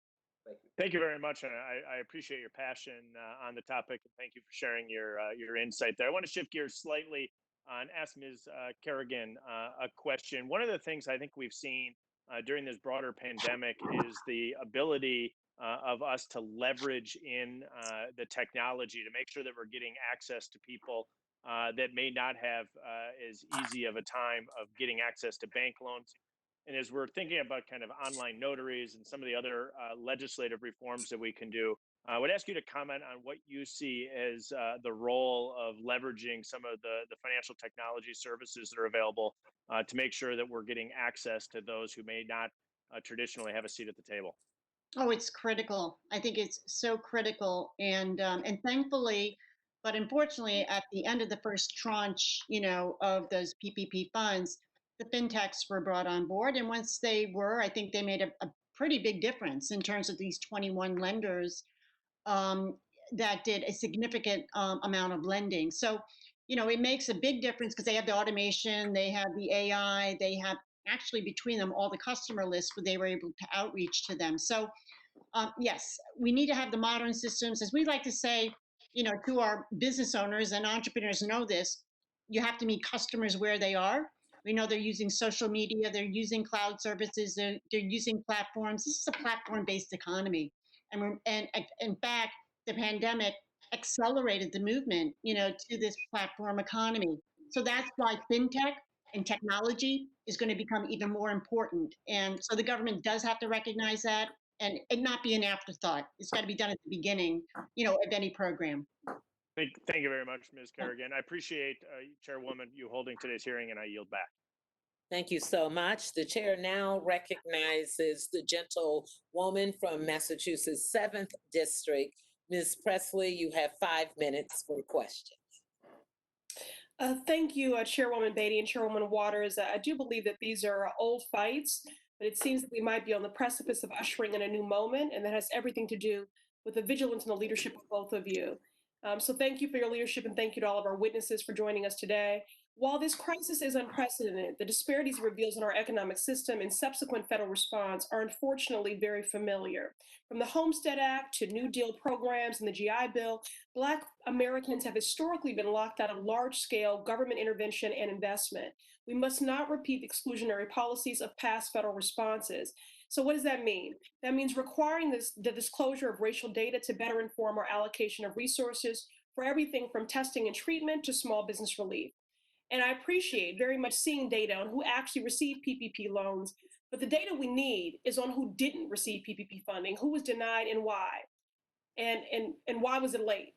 Thank you. Thank you very much, and I appreciate your passion on the topic, and thank you for sharing your insight there. I want to shift gears slightly and ask Ms. Kerrigan a question. One of the things I think we've seen during this broader pandemic is the ability of us to leverage in the technology to make sure that we're getting access to people that may not have as easy of a time of getting access to bank loans. And as we're thinking about kind of online notaries and some of the other legislative reforms that we can do, I would ask you to comment on what you see as the role of leveraging some of the financial technology services that are available to make sure that we're getting access to those who may not traditionally have a seat at the table. Oh, it's critical. I think it's so critical, and thankfully, but unfortunately, at the end of the first tranche, of those PPP funds, the fintechs were brought on board, and once they were, I think they made a pretty big difference in terms of these 21 lenders um, that did a significant amount of lending. So, it makes a big difference because they have the automation, they have the AI, they have actually between them all the customer lists where they were able to outreach to them. So yes, we need to have the modern systems. As we like to say, to our business owners and entrepreneurs know this, you have to meet customers where they are. We know they're using social media, they're using cloud services, they're using platforms. This is a platform-based economy. And in fact, the pandemic accelerated the movement, to this platform economy. So that's why fintech and technology is going to become even more important. And so the government does have to recognize that and not be an afterthought. It's got to be done at the beginning, of any program. Thank you very much, Ms. Kerrigan. I appreciate, Chairwoman, you holding today's hearing, and I yield back. Thank you so much. The chair now recognizes the gentlewoman from Massachusetts 7th District. Ms. Presley, you have 5 minutes for questions. Thank you, Chairwoman Beatty and Chairwoman Waters. I do believe that these are old fights, but it seems that we might be on the precipice of ushering in a new moment, and that has everything to do with the vigilance and the leadership of both of you. So thank you for your leadership, and thank you to all of our witnesses for joining us today. While this crisis is unprecedented, the disparities it reveals in our economic system and subsequent federal response are unfortunately very familiar. From the Homestead Act to New Deal programs and the GI Bill, Black Americans have historically been locked out of large-scale government intervention and investment. We must not repeat the exclusionary policies of past federal responses. So what does that mean? That means requiring the disclosure of racial data to better inform our allocation of resources for everything from testing and treatment to small business relief. And I appreciate very much seeing data on who actually received PPP loans, but the data we need is on who didn't receive PPP funding, who was denied and why, and why was it late.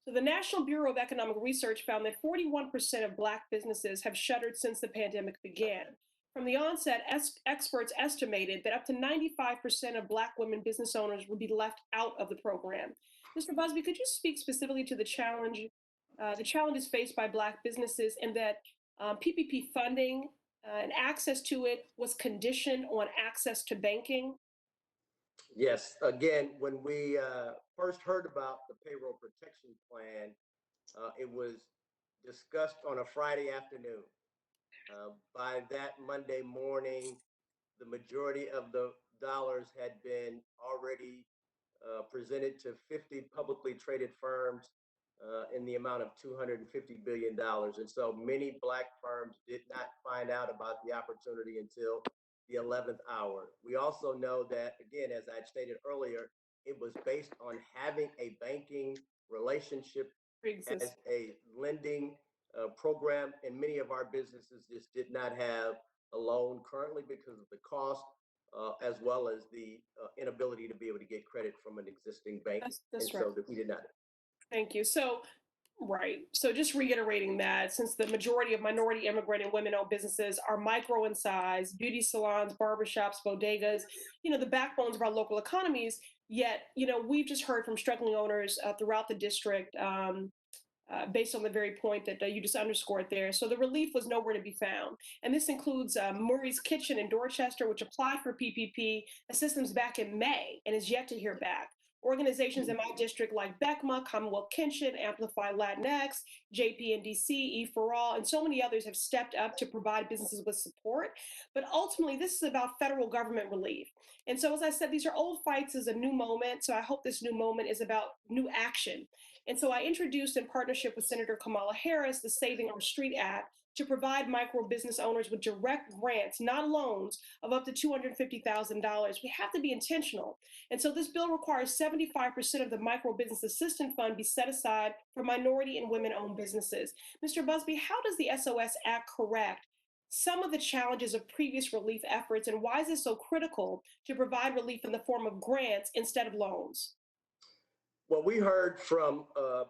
So the National Bureau of Economic Research found that 41% of Black businesses have shuttered since the pandemic began. From the onset, experts estimated that up to 95% of Black women business owners would be left out of the program. Mr. Busby, could you speak specifically to the challenges faced by Black businesses, and that PPP funding and access to it was conditioned on access to banking? Yes, again, when we first heard about the payroll protection plan, it was discussed on a Friday afternoon. By that Monday morning, the majority of the dollars had been already presented to 50 publicly traded firms in the amount of $250 billion. And so many Black firms did not find out about the opportunity until the 11th hour. We also know that, again, as I stated earlier, it was based on having a banking relationship as a lending program, and many of our businesses just did not have a loan currently because of the cost, as well as the inability to be able to get credit from an existing bank. That's and right. so that we did not. Thank you. So, right. So just reiterating that, since the majority of minority, immigrant, and women-owned businesses are micro in size, beauty salons, barbershops, bodegas, the backbones of our local economies, yet, we've just heard from struggling owners throughout the district based on the very point that you just underscored there. So the relief was nowhere to be found. And this includes Murray's Kitchen in Dorchester, which applied for PPP assistance back in May and is yet to hear back. Organizations in my district like BECMA, Commonwealth Kinship, Amplify Latinx, JPNDC, E4All, and so many others have stepped up to provide businesses with support. But ultimately, this is about federal government relief. And so, as I said, these are old fights is a new moment. So I hope this new moment is about new action. And so I introduced in partnership with Senator Kamala Harris, the Saving Our Street Act, to provide micro business owners with direct grants, not loans, of up to $250,000. We have to be intentional. And so this bill requires 75% of the micro business assistance fund be set aside for minority and women-owned businesses. Mr. Busby, how does the SOS Act correct some of the challenges of previous relief efforts, and why is it so critical to provide relief in the form of grants instead of loans? Well, we heard from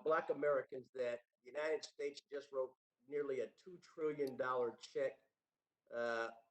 Black Americans that the United States just wrote nearly a $2 trillion check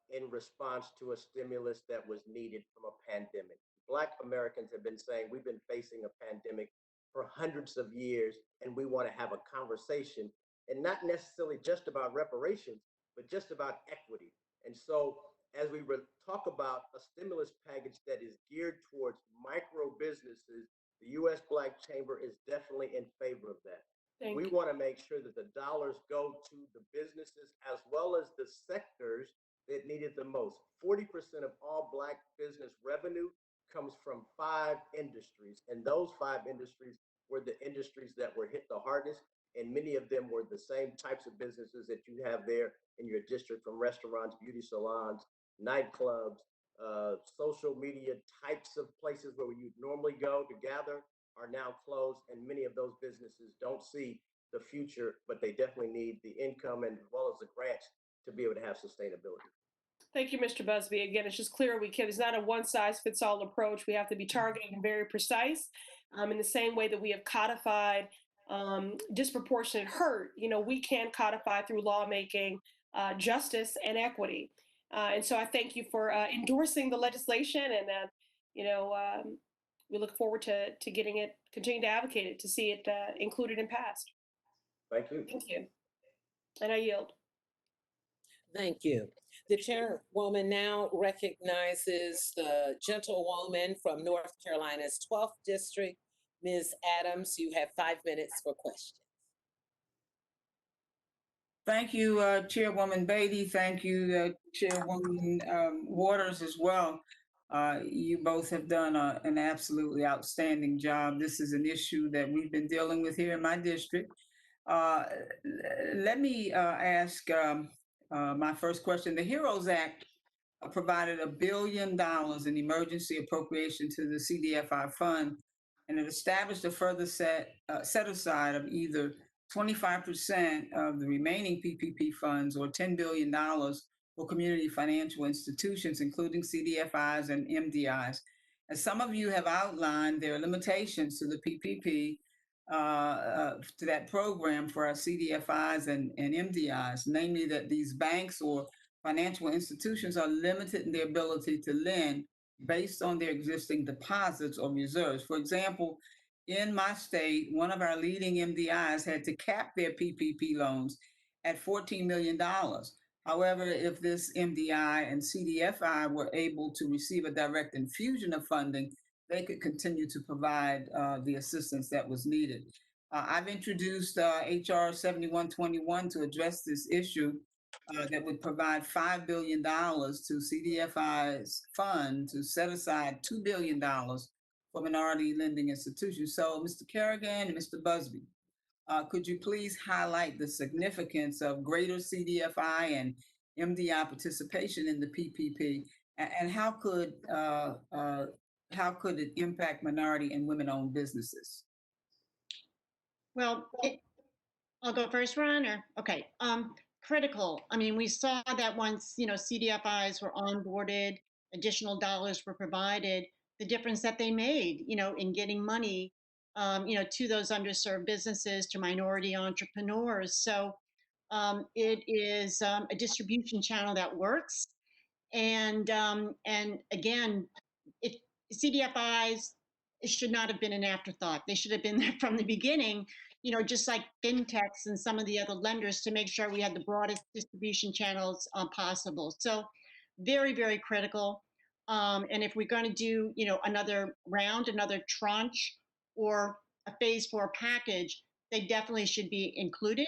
in response to a stimulus that was needed from a pandemic. Black Americans have been saying we've been facing a pandemic for hundreds of years, and we want to have a conversation, and not necessarily just about reparations, but just about equity. And so as we talk about a stimulus package that is geared towards micro businesses, the U.S. Black Chamber is definitely in favor of that. We want to make sure that the dollars go to the businesses as well as the sectors that need it the most. 40% of all Black business revenue comes from 5 industries, and those 5 industries were the industries that were hit the hardest, and many of them were the same types of businesses that you have there in your district, from restaurants, beauty salons, nightclubs, social media types of places where you normally go to gather are now closed, and many of those businesses don't see the future, but they definitely need the income and as well as the grants to be able to have sustainability. Thank you, Mr. Busby. Again, it's just clear it's not a one-size-fits-all approach. We have to be targeted and very precise. In the same way that we have codified disproportionate hurt, we can codify through lawmaking justice and equity. And so I thank you for endorsing the legislation, and we look forward to getting it, continue to advocate it, to see it included and passed. Thank you. Thank you. And I yield. Thank you. The chairwoman now recognizes the gentlewoman from North Carolina's 12th district, Ms. Adams. You have 5 minutes for questions. Thank you, Chairwoman Beatty. Thank you, Chairwoman Waters as well. You both have done an absolutely outstanding job. This is an issue that we've been dealing with here in my district. Let me ask my first question. The HEROES Act provided $1 billion in emergency appropriation to the CDFI fund, and it established a further set aside of either 25% of the remaining PPP funds or $10 billion for community financial institutions, including CDFIs and MDIs. As some of you have outlined, there are limitations to the PPP, to that program for our CDFIs and MDIs, namely that these banks or financial institutions are limited in their ability to lend based on their existing deposits or reserves. For example, in my state, one of our leading MDIs had to cap their PPP loans at $14 million. However, if this MDI and CDFI were able to receive a direct infusion of funding, they could continue to provide the assistance that was needed. I've introduced HR 7121 to address this issue that would provide $5 billion to CDFI's fund to set aside $2 billion for minority lending institutions. So, Mr. Kerrigan and Mr. Busby, could you please highlight the significance of greater CDFI and MDI participation in the PPP, and how could it impact minority and women-owned businesses? Well, I'll go first, Ron, or okay. Critical. I mean, we saw that once, CDFIs were onboarded, additional dollars were provided, the difference that they made, in getting money, to those underserved businesses, to minority entrepreneurs. So it is a distribution channel that works. And again, CDFIs should not have been an afterthought. They should have been there from the beginning, just like fintechs and some of the other lenders, to make sure we had the broadest distribution channels possible. So very, very critical. And if we're going to do, another round, another tranche, or a phase 4 package, they definitely should be included,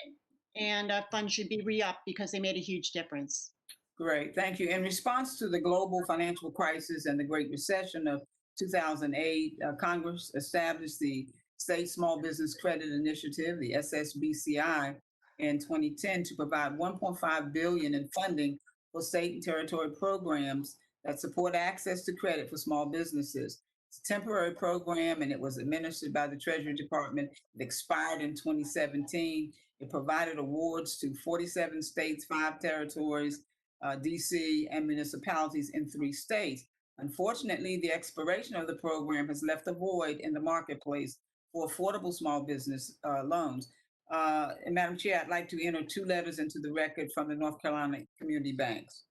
and funds should be re-upped because they made a huge difference. Great, thank you. In response to the global financial crisis and the Great Recession of 2008, Congress established the State Small Business Credit Initiative, the SSBCI, in 2010 to provide $1.5 billion in funding for state and territory programs that support access to credit for small businesses. It's a temporary program, and it was administered by the Treasury Department. It expired in 2017. It provided awards to 47 states, 5 territories, DC, and municipalities in 3 states. Unfortunately, the expiration of the program has left a void in the marketplace for affordable small business loans. And Madam Chair, I'd like to enter 2 letters into the record from the North Carolina Community Banks.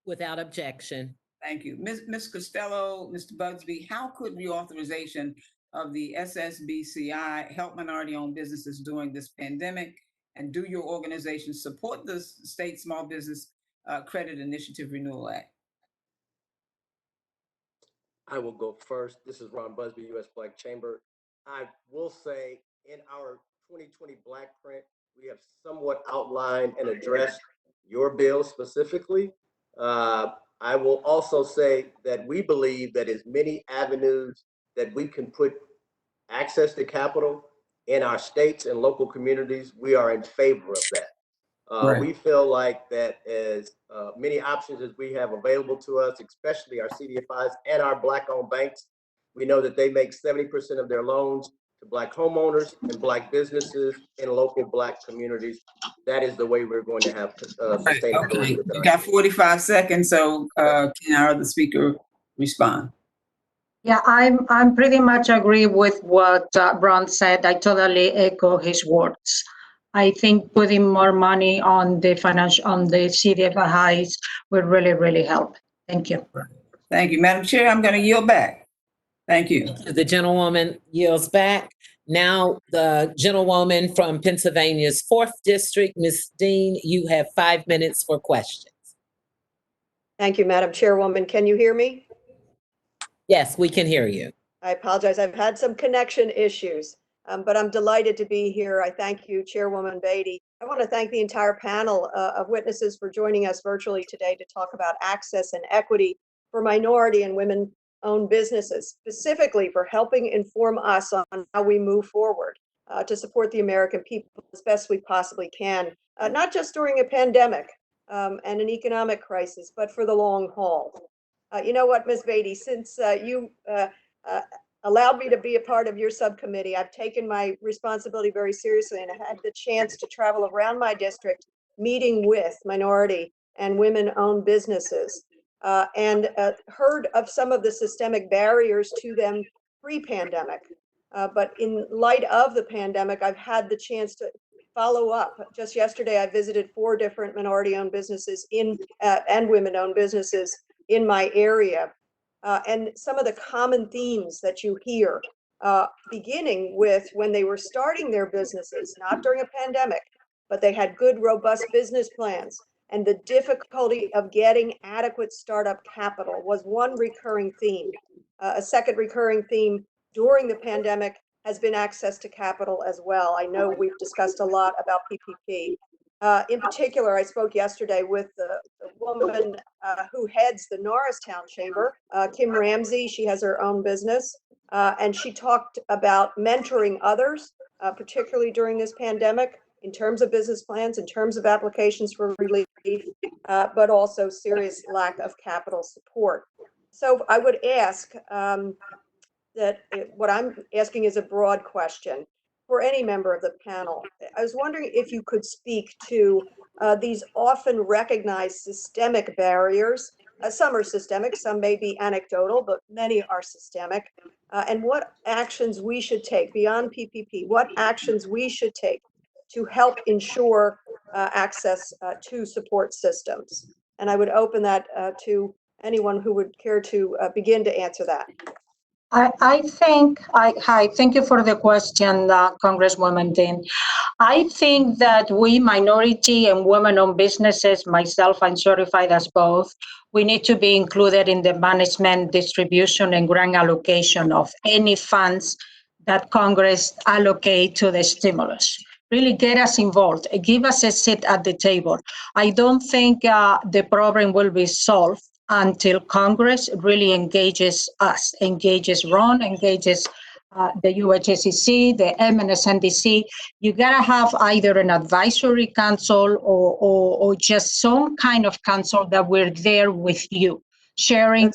Without objection. Thank you. Ms. Castillo, Mr. Busby, how could reauthorization of the SSBCI help minority-owned businesses during this pandemic? And do your organization support the State Small Business Credit Initiative Renewal Act? I will go first. This is Ron Busby, U.S. Black Chamber. I will say in our 2020 Black Print, we have somewhat outlined and addressed your bill specifically. I will also say that we believe that as many avenues that we can put access to capital in our states and local communities, we are in favor of that. Right. We feel like that as many options as we have available to us, especially our CDFIs and our Black-owned banks, we know that they make 70% of their loans to Black homeowners and Black businesses in local Black communities. That is the way we're going to have sustainability. Okay, within you our got 45 seconds, so can our other speaker respond? Yeah, I'm pretty much agree with what Ron said. I totally echo his words. I think putting more money on the CDFIs would really, really help. Thank you. Thank you, Madam Chair. I'm going to yield back. Thank you. The gentlewoman yields back. Now, the gentlewoman from Pennsylvania's 4th District, Ms. Dean, you have 5 minutes for questions. Thank you, Madam Chairwoman. Can you hear me? Yes, we can hear you. I apologize. I've had some connection issues, but I'm delighted to be here. I thank you, Chairwoman Beatty. I want to thank the entire panel of witnesses for joining us virtually today to talk about access and equity for minority and women-owned businesses, specifically for helping inform us on how we move forward to support the American people as best we possibly can, not just during a pandemic and an economic crisis, but for the long haul. You know what, Ms. Beatty, since you allowed me to be a part of your subcommittee, I've taken my responsibility very seriously, and I had the chance to travel around my district, meeting with minority and women-owned businesses, and heard of some of the systemic barriers to them pre-pandemic. But in light of the pandemic, I've had the chance to follow up. Just yesterday, I visited 4 different minority-owned businesses and women-owned businesses in my area, and some of the common themes that you hear, beginning with when they were starting their businesses, not during a pandemic, but they had good, robust business plans, and the difficulty of getting adequate startup capital was one recurring theme. A second recurring theme during the pandemic has been access to capital as well. I know we've discussed a lot about PPP. In particular, I spoke yesterday with the woman who heads the Norristown Chamber, Kim Ramsey. She has her own business, and she talked about mentoring others, particularly during this pandemic, in terms of business plans, in terms of applications for relief, but also serious lack of capital support. So I would ask what I'm asking is a broad question for any member of the panel. I was wondering if you could speak to these often recognized systemic barriers. Some are systemic, some may be anecdotal, but many are systemic. And what actions we should take beyond PPP, what actions we should take to help ensure access to support systems. And I would open that to anyone who would care to begin to answer that. Hi, thank you for the question, Congresswoman Dean. I think that we, minority and women-owned businesses, myself, I'm certified as both, we need to be included in the management, distribution, and grant allocation of any funds that Congress allocate to the stimulus. Really get us involved, give us a seat at the table. I don't think the problem will be solved until Congress really engages us, engages Ron, engages the UHSCC, the MSNDC. You gotta have either an advisory council or just some kind of council that we're there with you, sharing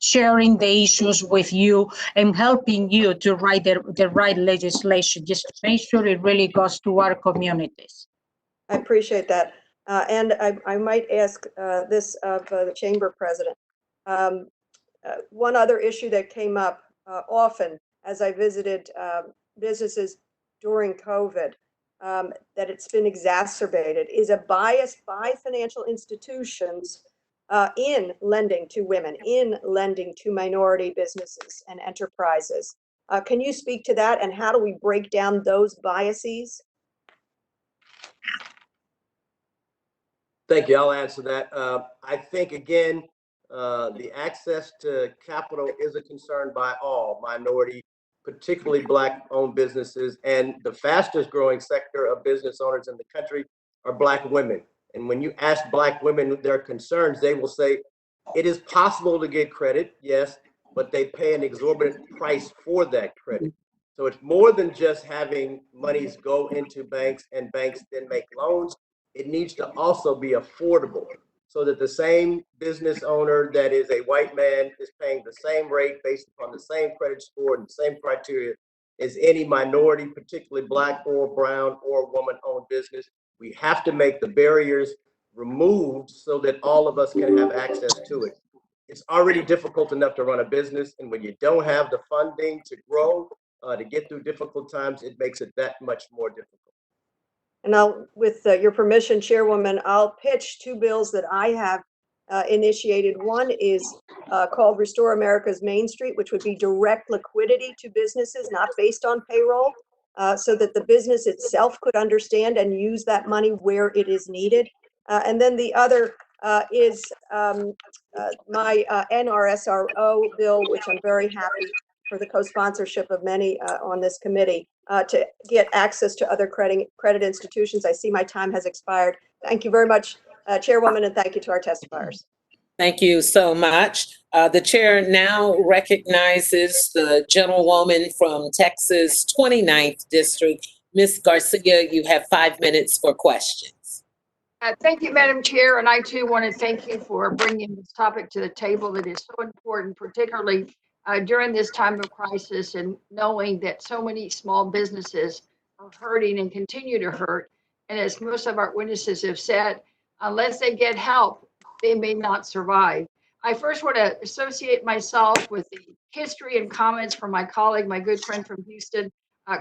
the issues with you and helping you to write the right legislation, just to make sure it really goes to our communities. I appreciate that. And I might ask this of the chamber president. One other issue that came up often as I visited businesses during COVID, that it's been exacerbated, is a bias by financial institutions in lending to women, in lending to minority businesses and enterprises. Can you speak to that, and how do we break down those biases? Thank you. I'll answer that. I think, again, the access to capital is a concern by all minority, particularly Black-owned businesses, and the fastest growing sector of business owners in the country are Black women. And when you ask Black women their concerns, they will say, it is possible to get credit, yes, but they pay an exorbitant price for that credit. So it's more than just having monies go into banks and banks then make loans. It needs to also be affordable so that the same business owner that is a white man is paying the same rate based upon the same credit score and the same criteria as any minority, particularly Black or brown or woman-owned business. We have to make the barriers removed so that all of us can have access to it. It's already difficult enough to run a business, and when you don't have the funding to grow, to get through difficult times, it makes it that much more difficult. And with your permission, Chairwoman, I'll pitch two bills that I have initiated. One is called Restore America's Main Street, which would be direct liquidity to businesses, not based on payroll, so that the business itself could understand and use that money where it is needed. And then the other is my NRSRO bill, which I'm very happy for the co-sponsorship of many on this committee, to get access to other credit institutions. I see my time has expired. Thank you very much, Chairwoman, and thank you to our testifiers. Thank you so much. The chair now recognizes the gentlewoman from Texas 29th District. Ms. Garcia, you have 5 minutes for questions. Thank you, Madam Chair, and I too want to thank you for bringing this topic to the table that is so important, particularly during this time of crisis, and knowing that so many small businesses are hurting and continue to hurt. And as most of our witnesses have said, unless they get help, they may not survive. I first want to associate myself with the history and comments from my colleague, my good friend from Houston,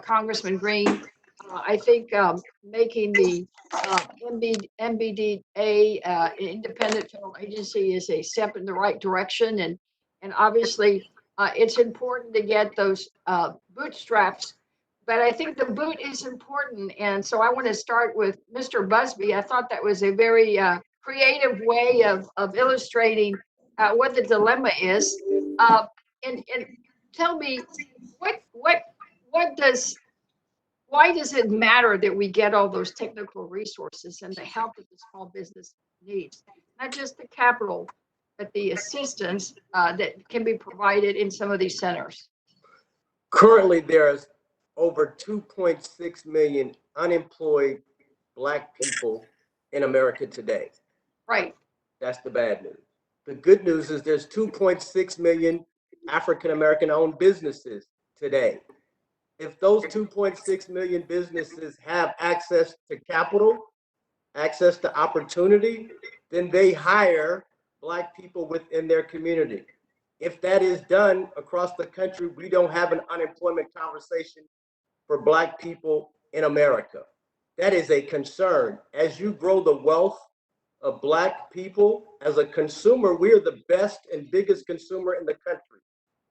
Congressman Green. I think making the MWBEs independent federal agency is a step in the right direction, and obviously it's important to get those bootstraps. But I think the boot is important, and so I want to start with Mr. Busby. I thought that was a very creative way of illustrating what the dilemma is. And tell me, why does it matter that we get all those technical resources and the help that the small business needs? Not just the capital, but the assistance that can be provided in some of these centers. Currently, there's over 2.6 million unemployed Black people in America today. Right. That's the bad news. The good news is there's 2.6 million African-American owned businesses today. If those 2.6 million businesses have access to capital, access to opportunity, then they hire Black people within their community. If that is done across the country, we don't have an unemployment conversation for Black people in America. That is a concern. As you grow the wealth of Black people, as a consumer, we're the best and biggest consumer in the country.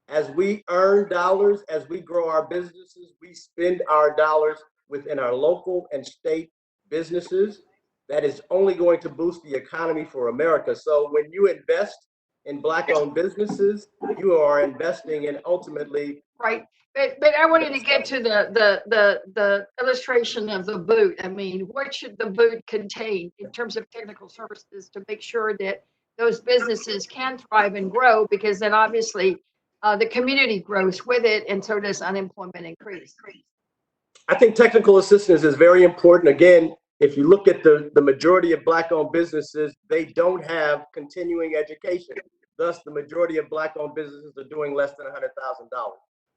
As we earn dollars, as we grow our businesses, we spend our dollars within our local and state businesses. That is only going to boost the economy for America. So when you invest in Black-owned businesses, you are investing in ultimately. Right. But I wanted to get to the illustration of the boot. I mean, what should the boot contain in terms of technical services to make sure that those businesses can thrive and grow? Because then obviously the community grows with it, and so does unemployment increase. I think technical assistance is very important. Again, if you look at the majority of Black-owned businesses, they don't have continuing education. Thus, the majority of Black-owned businesses are doing less than $100,000.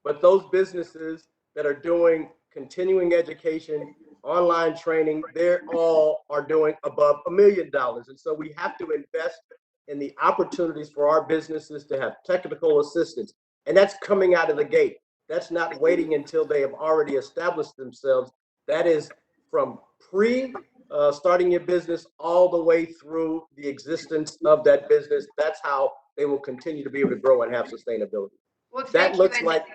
But those businesses that are doing continuing education, online training, they're all are doing above $1 million. And so we have to invest in the opportunities for our businesses to have technical assistance. And that's coming out of the gate. That's not waiting until they have already established themselves. That is from starting your business all the way through the existence of that business. That's how they will continue to be able to grow and have sustainability. Well, That looks like.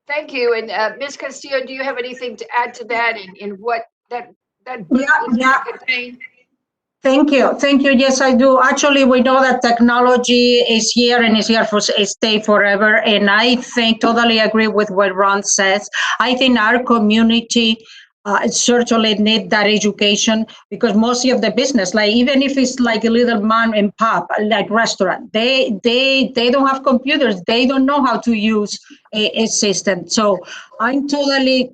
Thank you. And Ms. Castillo, do you have anything to add to that in what that Yeah. contain? Thank you. Thank you. Yes, I do. Actually, we know that technology is here and is here for stay forever. And I totally agree with what Ron says. I think our community certainly need that education, because most of the business, like even if it's like a little mom and pop, like restaurant, they don't have computers. They don't know how to use a system. So I'm totally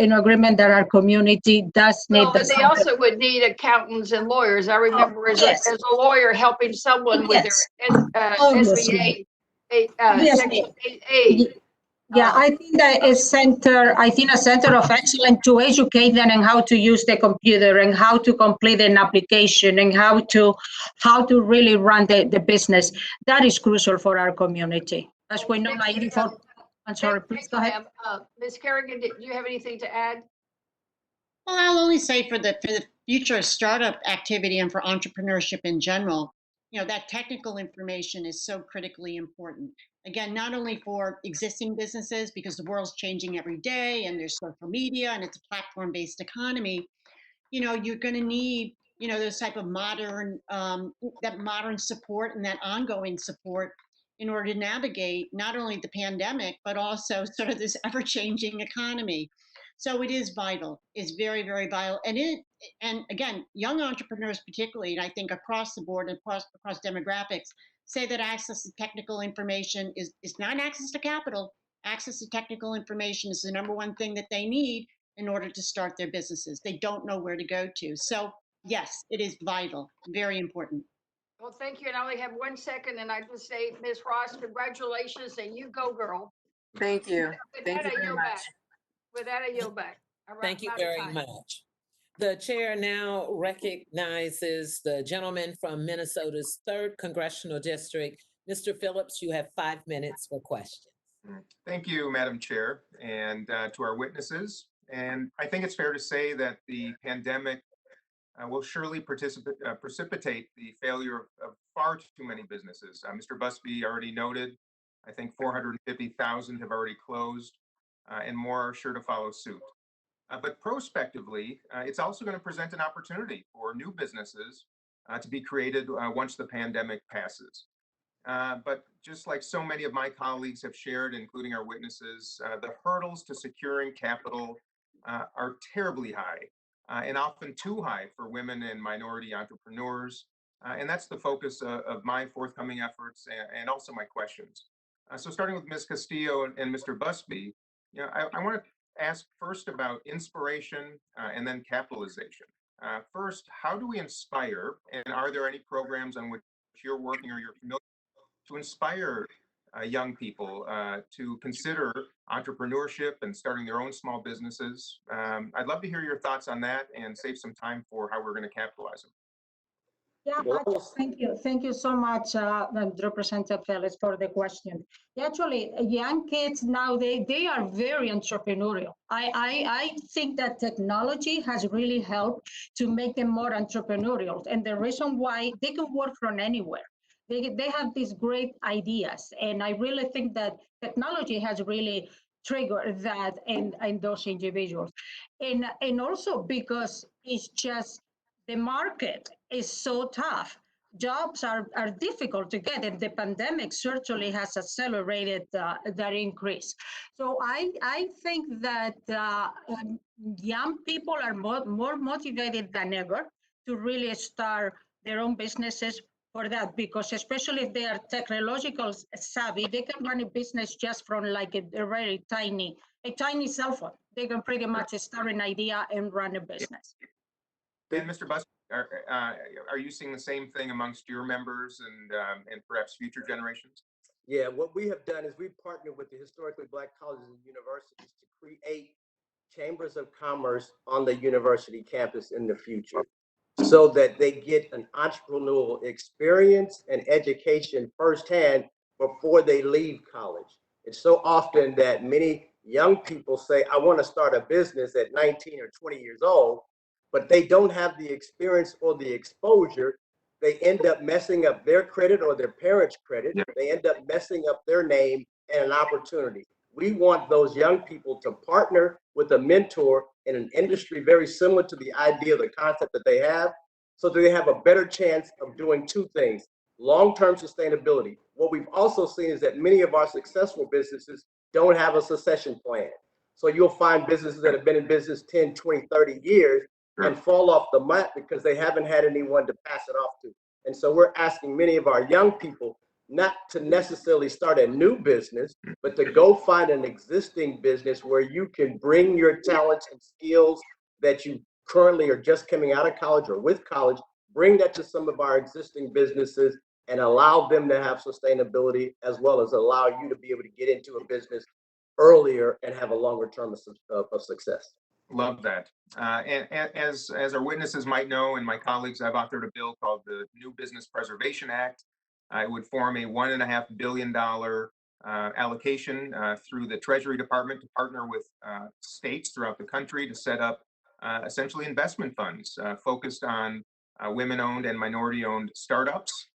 in agreement that our community does need Well, but they also would need accountants and lawyers. I remember as a lawyer helping someone with their Obviously. SBA, Section 8A. Yeah, I think that a center of excellence to educate them on how to use the computer and how to complete an application and how to really run the business. That is crucial for our community. As we know, like before. I'm sorry, please go ahead. Ms. Kerrigan, do you have anything to add? Well, I'll only say for the future startup activity and for entrepreneurship in general, that technical information is so critically important. Again, not only for existing businesses, because the world's changing every day and there's social media and it's a platform-based economy, you're going to need, those type of modern support and that ongoing support in order to navigate not only the pandemic, but also sort of this ever-changing economy. So it is vital. It's very, very vital. And again, young entrepreneurs particularly, and I think across the board and across demographics, say that access to technical information is not access to capital. Access to technical information is the number one thing that they need in order to start their businesses. They don't know where to go to. So yes, it is vital, very important. Well, thank you. And I only have 1 second, and I just say, Ms. Ross, congratulations, and you go, girl. Thank you. Thank you very much. With that, I yield back. Thank you very much. The chair now recognizes the gentleman from Minnesota's 3rd Congressional District. Mr. Phillips, you have 5 minutes for questions. Thank you, Madam Chair, and to our witnesses. And I think it's fair to say that the pandemic will surely precipitate the failure of far too many businesses. Mr. Busby already noted, I think 450,000 have already closed, and more are sure to follow suit. But prospectively, it's also going to present an opportunity for new businesses to be created once the pandemic passes. But just like so many of my colleagues have shared, including our witnesses, the hurdles to securing capital are terribly high and often too high for women and minority entrepreneurs. And that's the focus of my forthcoming efforts and also my questions. So starting with Ms. Castillo and Mr. Busby, I want to ask first about inspiration and then capitalization. First, how do we inspire, and are there any programs on which you're working or you're familiar to inspire young people to consider entrepreneurship and starting their own small businesses? I'd love to hear your thoughts on that and save some time for how we're going to capitalize them. Yeah, thank you so much, Representative Felix, for the question. Actually, young kids now, they are very entrepreneurial. I think that technology has really helped to make them more entrepreneurial. And the reason why they can work from anywhere. They have these great ideas. And I really think that technology has really triggered that in those individuals. And also because it's just the market is so tough. Jobs are difficult to get, and the pandemic certainly has accelerated that increase. So I think that young people are more motivated than ever to really start their own businesses for that, because especially if they are technological savvy, they can run a business just from like a very tiny cell phone. They can pretty much start an idea and run a business. And Mr. Busby, are you seeing the same thing amongst your members and perhaps future generations? Yeah, what we have done is we've partnered with the historically Black colleges and universities to create chambers of commerce on the university campus in the future, so that they get an entrepreneurial experience and education firsthand before they leave college. It's so often that many young people say, I want to start a business at 19 or 20 years old, but they don't have the experience or the exposure. They end up messing up their credit or their parents' credit. They end up messing up their name and an opportunity. We want those young people to partner with a mentor in an industry very similar to the idea, the concept that they have, so that they have a better chance of doing two things: long-term sustainability. What we've also seen is that many of our successful businesses don't have a succession plan. So you'll find businesses that have been in business 10, 20, 30 years and fall off the map because they haven't had anyone to pass it off to. And so we're asking many of our young people not to necessarily start a new business, but to go find an existing business where you can bring your talents and skills that you currently are just coming out of college or with college, bring that to some of our existing businesses and allow them to have sustainability, as well as allow you to be able to get into a business earlier and have a longer term of success. Love that. And as our witnesses might know, and my colleagues, I've authored a bill called the New Business Preservation Act. It would form a $1.5 billion allocation through the Treasury Department to partner with states throughout the country to set up essentially investment funds focused on women-owned and minority-owned startups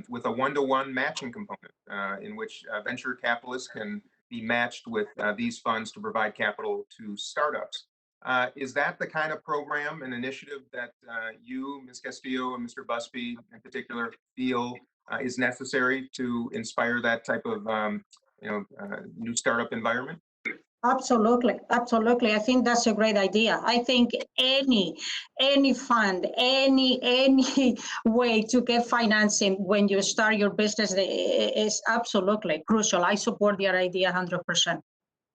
with a one-to-one matching component in which venture capitalists can be matched with these funds to provide capital to startups. Is that the kind of program and initiative that you, Ms. Castillo, and Mr. Busby in particular feel is necessary to inspire that type of new startup environment? Absolutely, absolutely. I think that's a great idea. I think any fund, any way to get financing when you start your business is absolutely crucial. I support your idea 100%.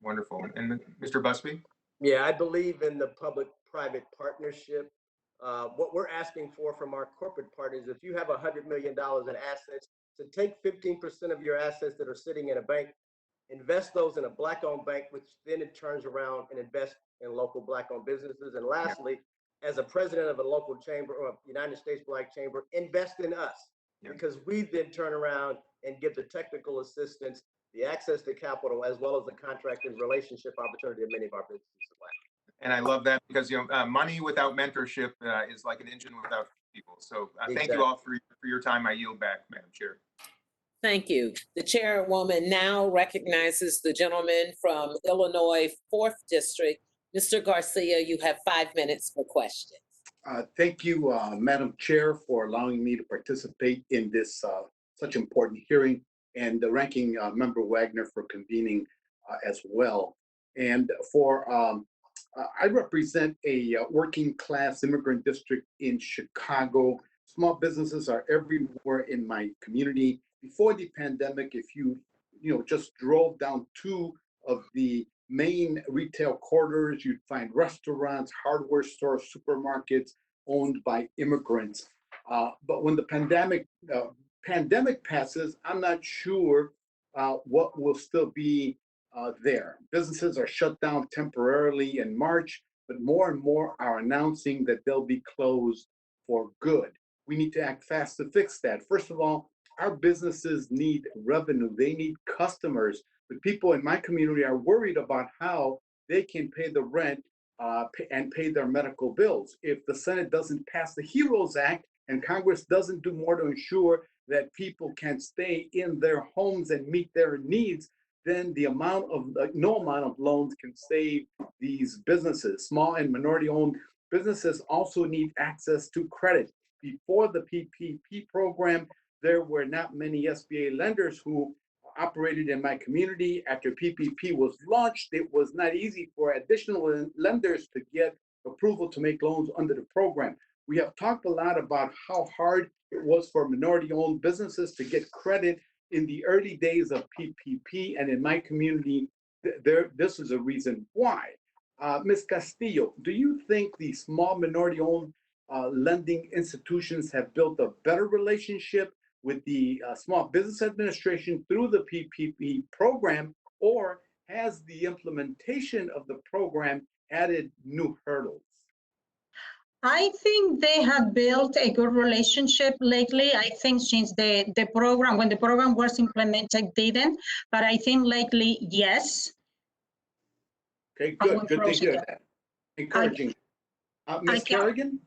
Wonderful. And Mr. Busby? Yeah, I believe in the public-private partnership. What we're asking for from our corporate partners, if you have $100 million in assets, to take 15% of your assets that are sitting in a bank, invest those in a Black-owned bank, which then it turns around and invest in local Black-owned businesses. And lastly, as a president of a local chamber or a United States Black Chamber, invest in us, because we then turn around and give the technical assistance, the access to capital, as well as the contract and relationship opportunity that many of our businesses lack. And I love that because money without mentorship is like an engine without people. So thank you all for your time. I yield back, Madam Chair. Thank you. The chairwoman now recognizes the gentleman from Illinois 4th District. Mr. Garcia, you have 5 minutes for questions. Thank you, Madam Chair, for allowing me to participate in this such important hearing, and the ranking member Wagner for convening as well. And I represent a working class immigrant district in Chicago. Small businesses are everywhere in my community. Before the pandemic, if you just drove down two of the main retail corridors, you'd find restaurants, hardware stores, supermarkets owned by immigrants. But when the pandemic passes, I'm not sure what will still be there. Businesses are shut down temporarily in March, but more and more are announcing that they'll be closed for good. We need to act fast to fix that. First of all, our businesses need revenue. They need customers. But people in my community are worried about how they can pay the rent and pay their medical bills. If the Senate doesn't pass the HEROES Act and Congress doesn't do more to ensure that people can stay in their homes and meet their needs, then no amount of loans can save these businesses. Small and minority-owned businesses also need access to credit. Before the PPP program, there were not many SBA lenders who operated in my community. After PPP was launched, it was not easy for additional lenders to get approval to make loans under the program. We have talked a lot about how hard it was for minority-owned businesses to get credit in the early days of PPP, and in my community, this is a reason why. Ms. Castillo, do you think the small minority-owned lending institutions have built a better relationship with the Small Business Administration through the PPP program, or has the implementation of the program added new hurdles? I think they have built a good relationship lately. I think since the program, when the program was implemented, didn't, but I think lately, yes. Okay, good to hear that. Encouraging. Ms. Kerrigan?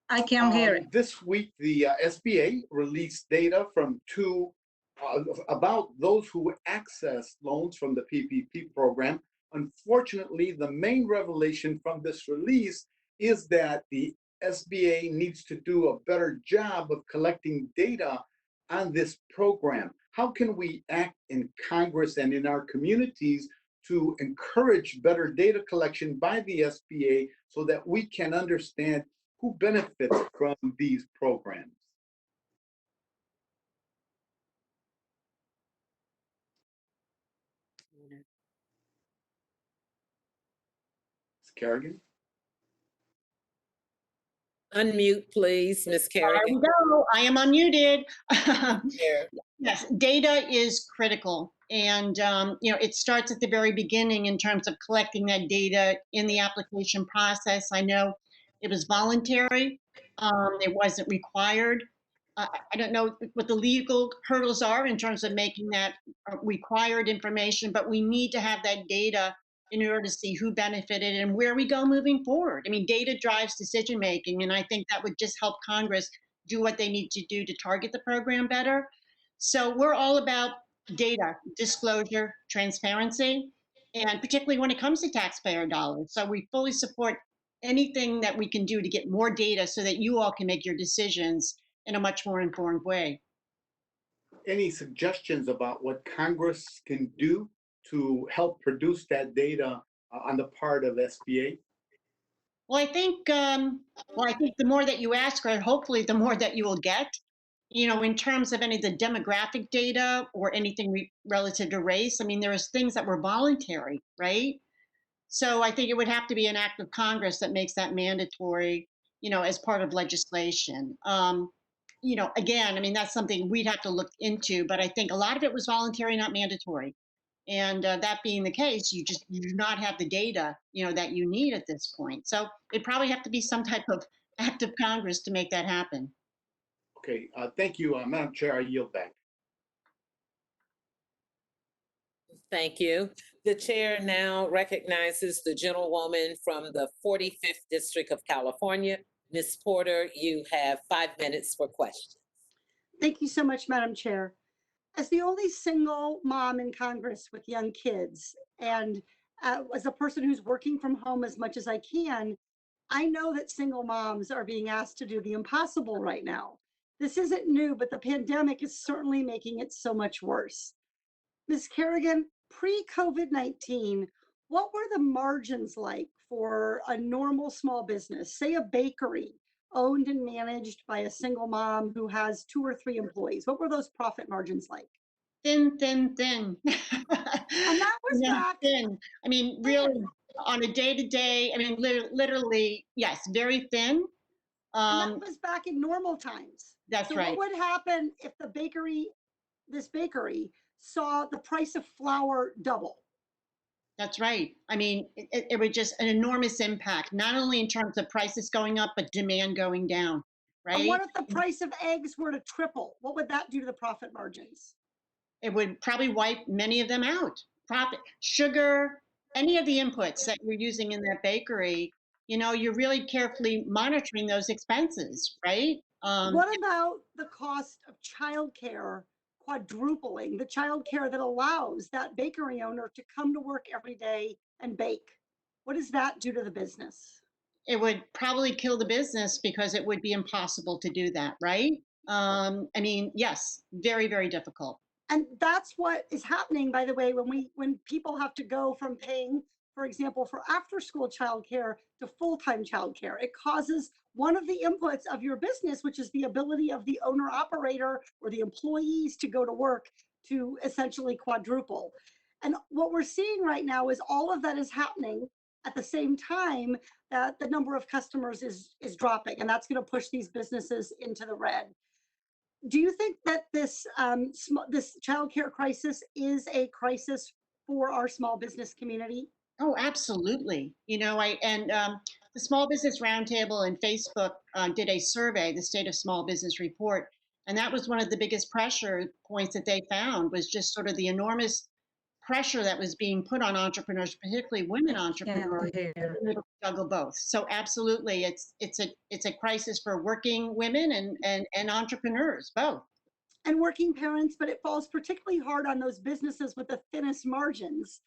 I can hear it. This week, the SBA released data about those who accessed loans from the PPP program. Unfortunately, the main revelation from this release is that the SBA needs to do a better job of collecting data on this program. How can we act in Congress and in our communities to encourage better data collection by the SBA so that we can understand who benefits from these programs? Ms. Kerrigan? Unmute, please, Ms. Kerrigan. There we go. I am unmuted. There. Yes, data is critical. And, it starts at the very beginning in terms of collecting that data in the application process. I know it was voluntary. It wasn't required. I don't know what the legal hurdles are in terms of making that required information, but we need to have that data in order to see who benefited and where we go moving forward. I mean, data drives decision making, and I think that would just help Congress do what they need to do to target the program better. So we're all about data, disclosure, transparency, and particularly when it comes to taxpayer dollars. So we fully support anything that we can do to get more data so that you all can make your decisions in a much more informed way. Any suggestions about what Congress can do to help produce that data on the part of SBA? Well, I think the more that you ask, or hopefully the more that you will get. In terms of any of the demographic data or anything relative to race, I mean, there is things that were voluntary, right? So I think it would have to be an act of Congress that makes that mandatory, as part of legislation. Again, I mean, that's something we'd have to look into, but I think a lot of it was voluntary, not mandatory. And that being the case, you do not have the data, that you need at this point. So it'd probably have to be some type of act of Congress to make that happen. Okay, thank you, Madam Chair. I yield back. Thank you. The chair now recognizes the gentlewoman from the 45th District of California. Ms. Porter, you have 5 minutes for questions. Thank you so much, Madam Chair. As the only single mom in Congress with young kids, and as a person who's working from home as much as I can, I know that single moms are being asked to do the impossible right now. This isn't new, but the pandemic is certainly making it so much worse. Ms. Kerrigan, pre-COVID-19, what were the margins like for a normal small business, say a bakery owned and managed by a single mom who has 2 or 3 employees? What were those profit margins like? Thin. And that was back. Thin. I mean, really, on a day-to-day, I mean, literally, yes, very thin. And that was back in normal times. That's right. So what would happen if this bakery saw the price of flour double? That's right. I mean, it was just an enormous impact, not only in terms of prices going up, but demand going down, right? And what if the price of eggs were to triple? What would that do to the profit margins? It would probably wipe many of them out. Sugar, any of the inputs that you're using in that bakery, you're really carefully monitoring those expenses, right? What about the cost of childcare quadrupling, the childcare that allows that bakery owner to come to work every day and bake? What does that do to the business? It would probably kill the business because it would be impossible to do that, right? I mean, yes, very, very difficult. And that's what is happening, by the way, when people have to go from paying, for example, for after school childcare to full-time childcare. It causes one of the inputs of your business, which is the ability of the owner operator or the employees to go to work, to essentially quadruple. And what we're seeing right now is all of that is happening at the same time that the number of customers is dropping, and that's going to push these businesses into the red. Do you think that this this childcare crisis is a crisis for our small business community? Oh, absolutely. You know, the Small Business Roundtable and Facebook did a survey, the State of Small Business Report, and that was one of the biggest pressure points that they found was just sort of the enormous pressure that was being put on entrepreneurs, particularly women entrepreneurs, to juggle both. So absolutely, it's a crisis for working women and entrepreneurs both. And working parents, but it falls particularly hard on those businesses with the thinnest margins,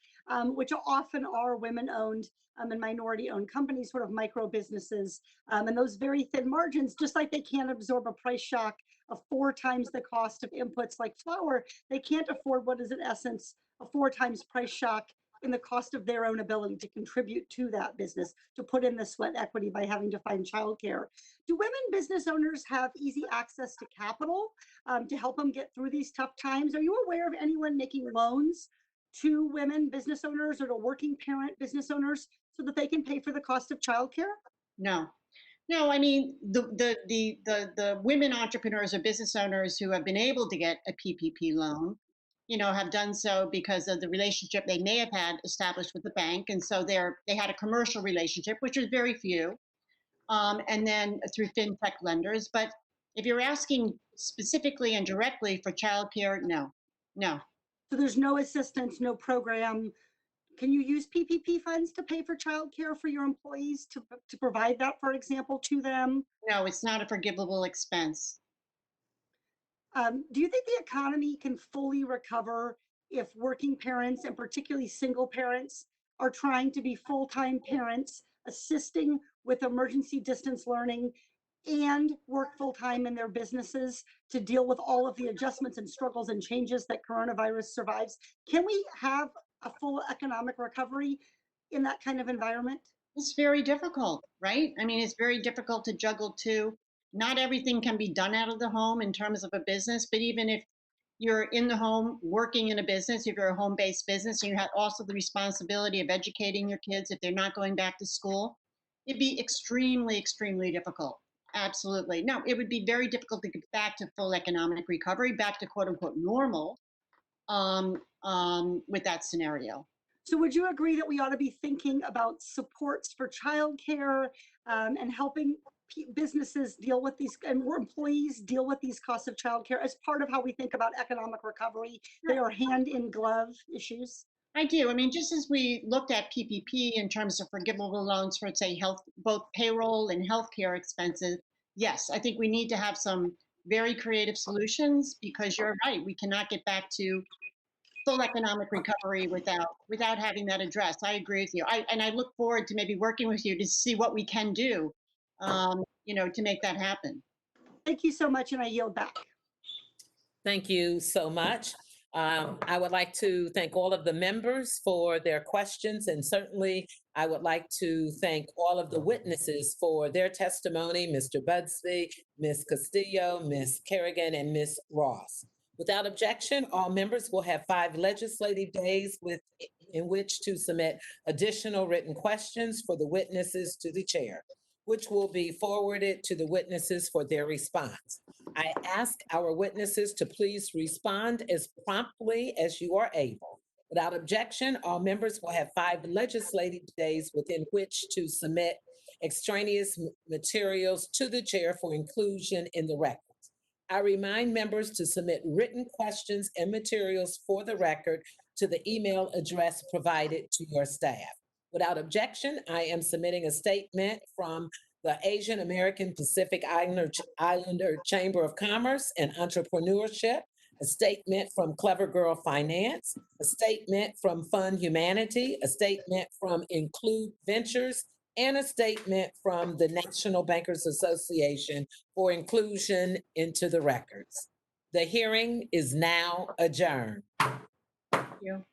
which often are women-owned and minority-owned companies, sort of micro businesses. And those very thin margins, just like they can't absorb a price shock of 4 times the cost of inputs like flour, they can't afford what is in essence a 4 times price shock in the cost of their own ability to contribute to that business, to put in the sweat equity by having to find childcare. Do women business owners have easy access to capital to help them get through these tough times? Are you aware of anyone making loans to women business owners or to working parent business owners so that they can pay for the cost of childcare? No. No, I mean the women entrepreneurs or business owners who have been able to get a PPP loan, you know, have done so because of the relationship they may have had established with the bank, and so they had a commercial relationship, which is very few, and then through fintech lenders. But if you're asking specifically and directly for childcare, no. So there's no assistance, no program. Can you use PPP funds to pay for childcare for your employees to provide that, for example, to them? No, it's not a forgivable expense. Do you think the economy can fully recover if working parents, and particularly single parents, are trying to be full-time parents, assisting with emergency distance learning, and work full-time in their businesses to deal with all of the adjustments and struggles and changes that coronavirus survives? Can we have a full economic recovery in that kind of environment? It's very difficult, right? I mean, it's very difficult to juggle two. Not everything can be done out of the home in terms of a business, but even if you're in the home working in a business, if you're a home-based business, and you have also the responsibility of educating your kids if they're not going back to school, it'd be extremely, extremely difficult. Absolutely. No, it would be very difficult to get back to full economic recovery, back to quote unquote normal with that scenario. So would you agree that we ought to be thinking about supports for childcare and helping businesses deal with these and more employees deal with these costs of childcare as part of how we think about economic recovery? They are hand in glove issues. I do. I mean, just as we looked at PPP in terms of forgivable loans for, say, both payroll and healthcare expenses, yes, I think we need to have some very creative solutions because you're right. We cannot get back to full economic recovery without having that addressed. I agree with you. I look forward to maybe working with you to see what we can do, you know, to make that happen. Thank you so much, and I yield back. Thank you so much. I would like to thank all of the members for their questions, and certainly I would like to thank all of the witnesses for their testimony, Mr. Busby, Ms. Castillo, Ms. Kerrigan, and Ms. Ross. Without objection, all members will have 5 legislative days in which to submit additional written questions for the witnesses to the chair, which will be forwarded to the witnesses for their response. I ask our witnesses to please respond as promptly as you are able. Without objection, all members will have 5 legislative days within which to submit extraneous materials to the chair for inclusion in the records. I remind members to submit written questions and materials for the record to the email address provided to your staff. Without objection, I am submitting a statement from the Asian American Pacific Islander Chamber of Commerce and Entrepreneurship, a statement from Clever Girl Finance, a statement from Fund Humanity, a statement from Include Ventures, and a statement from the National Bankers Association for inclusion into the records. The hearing is now adjourned. Thank you.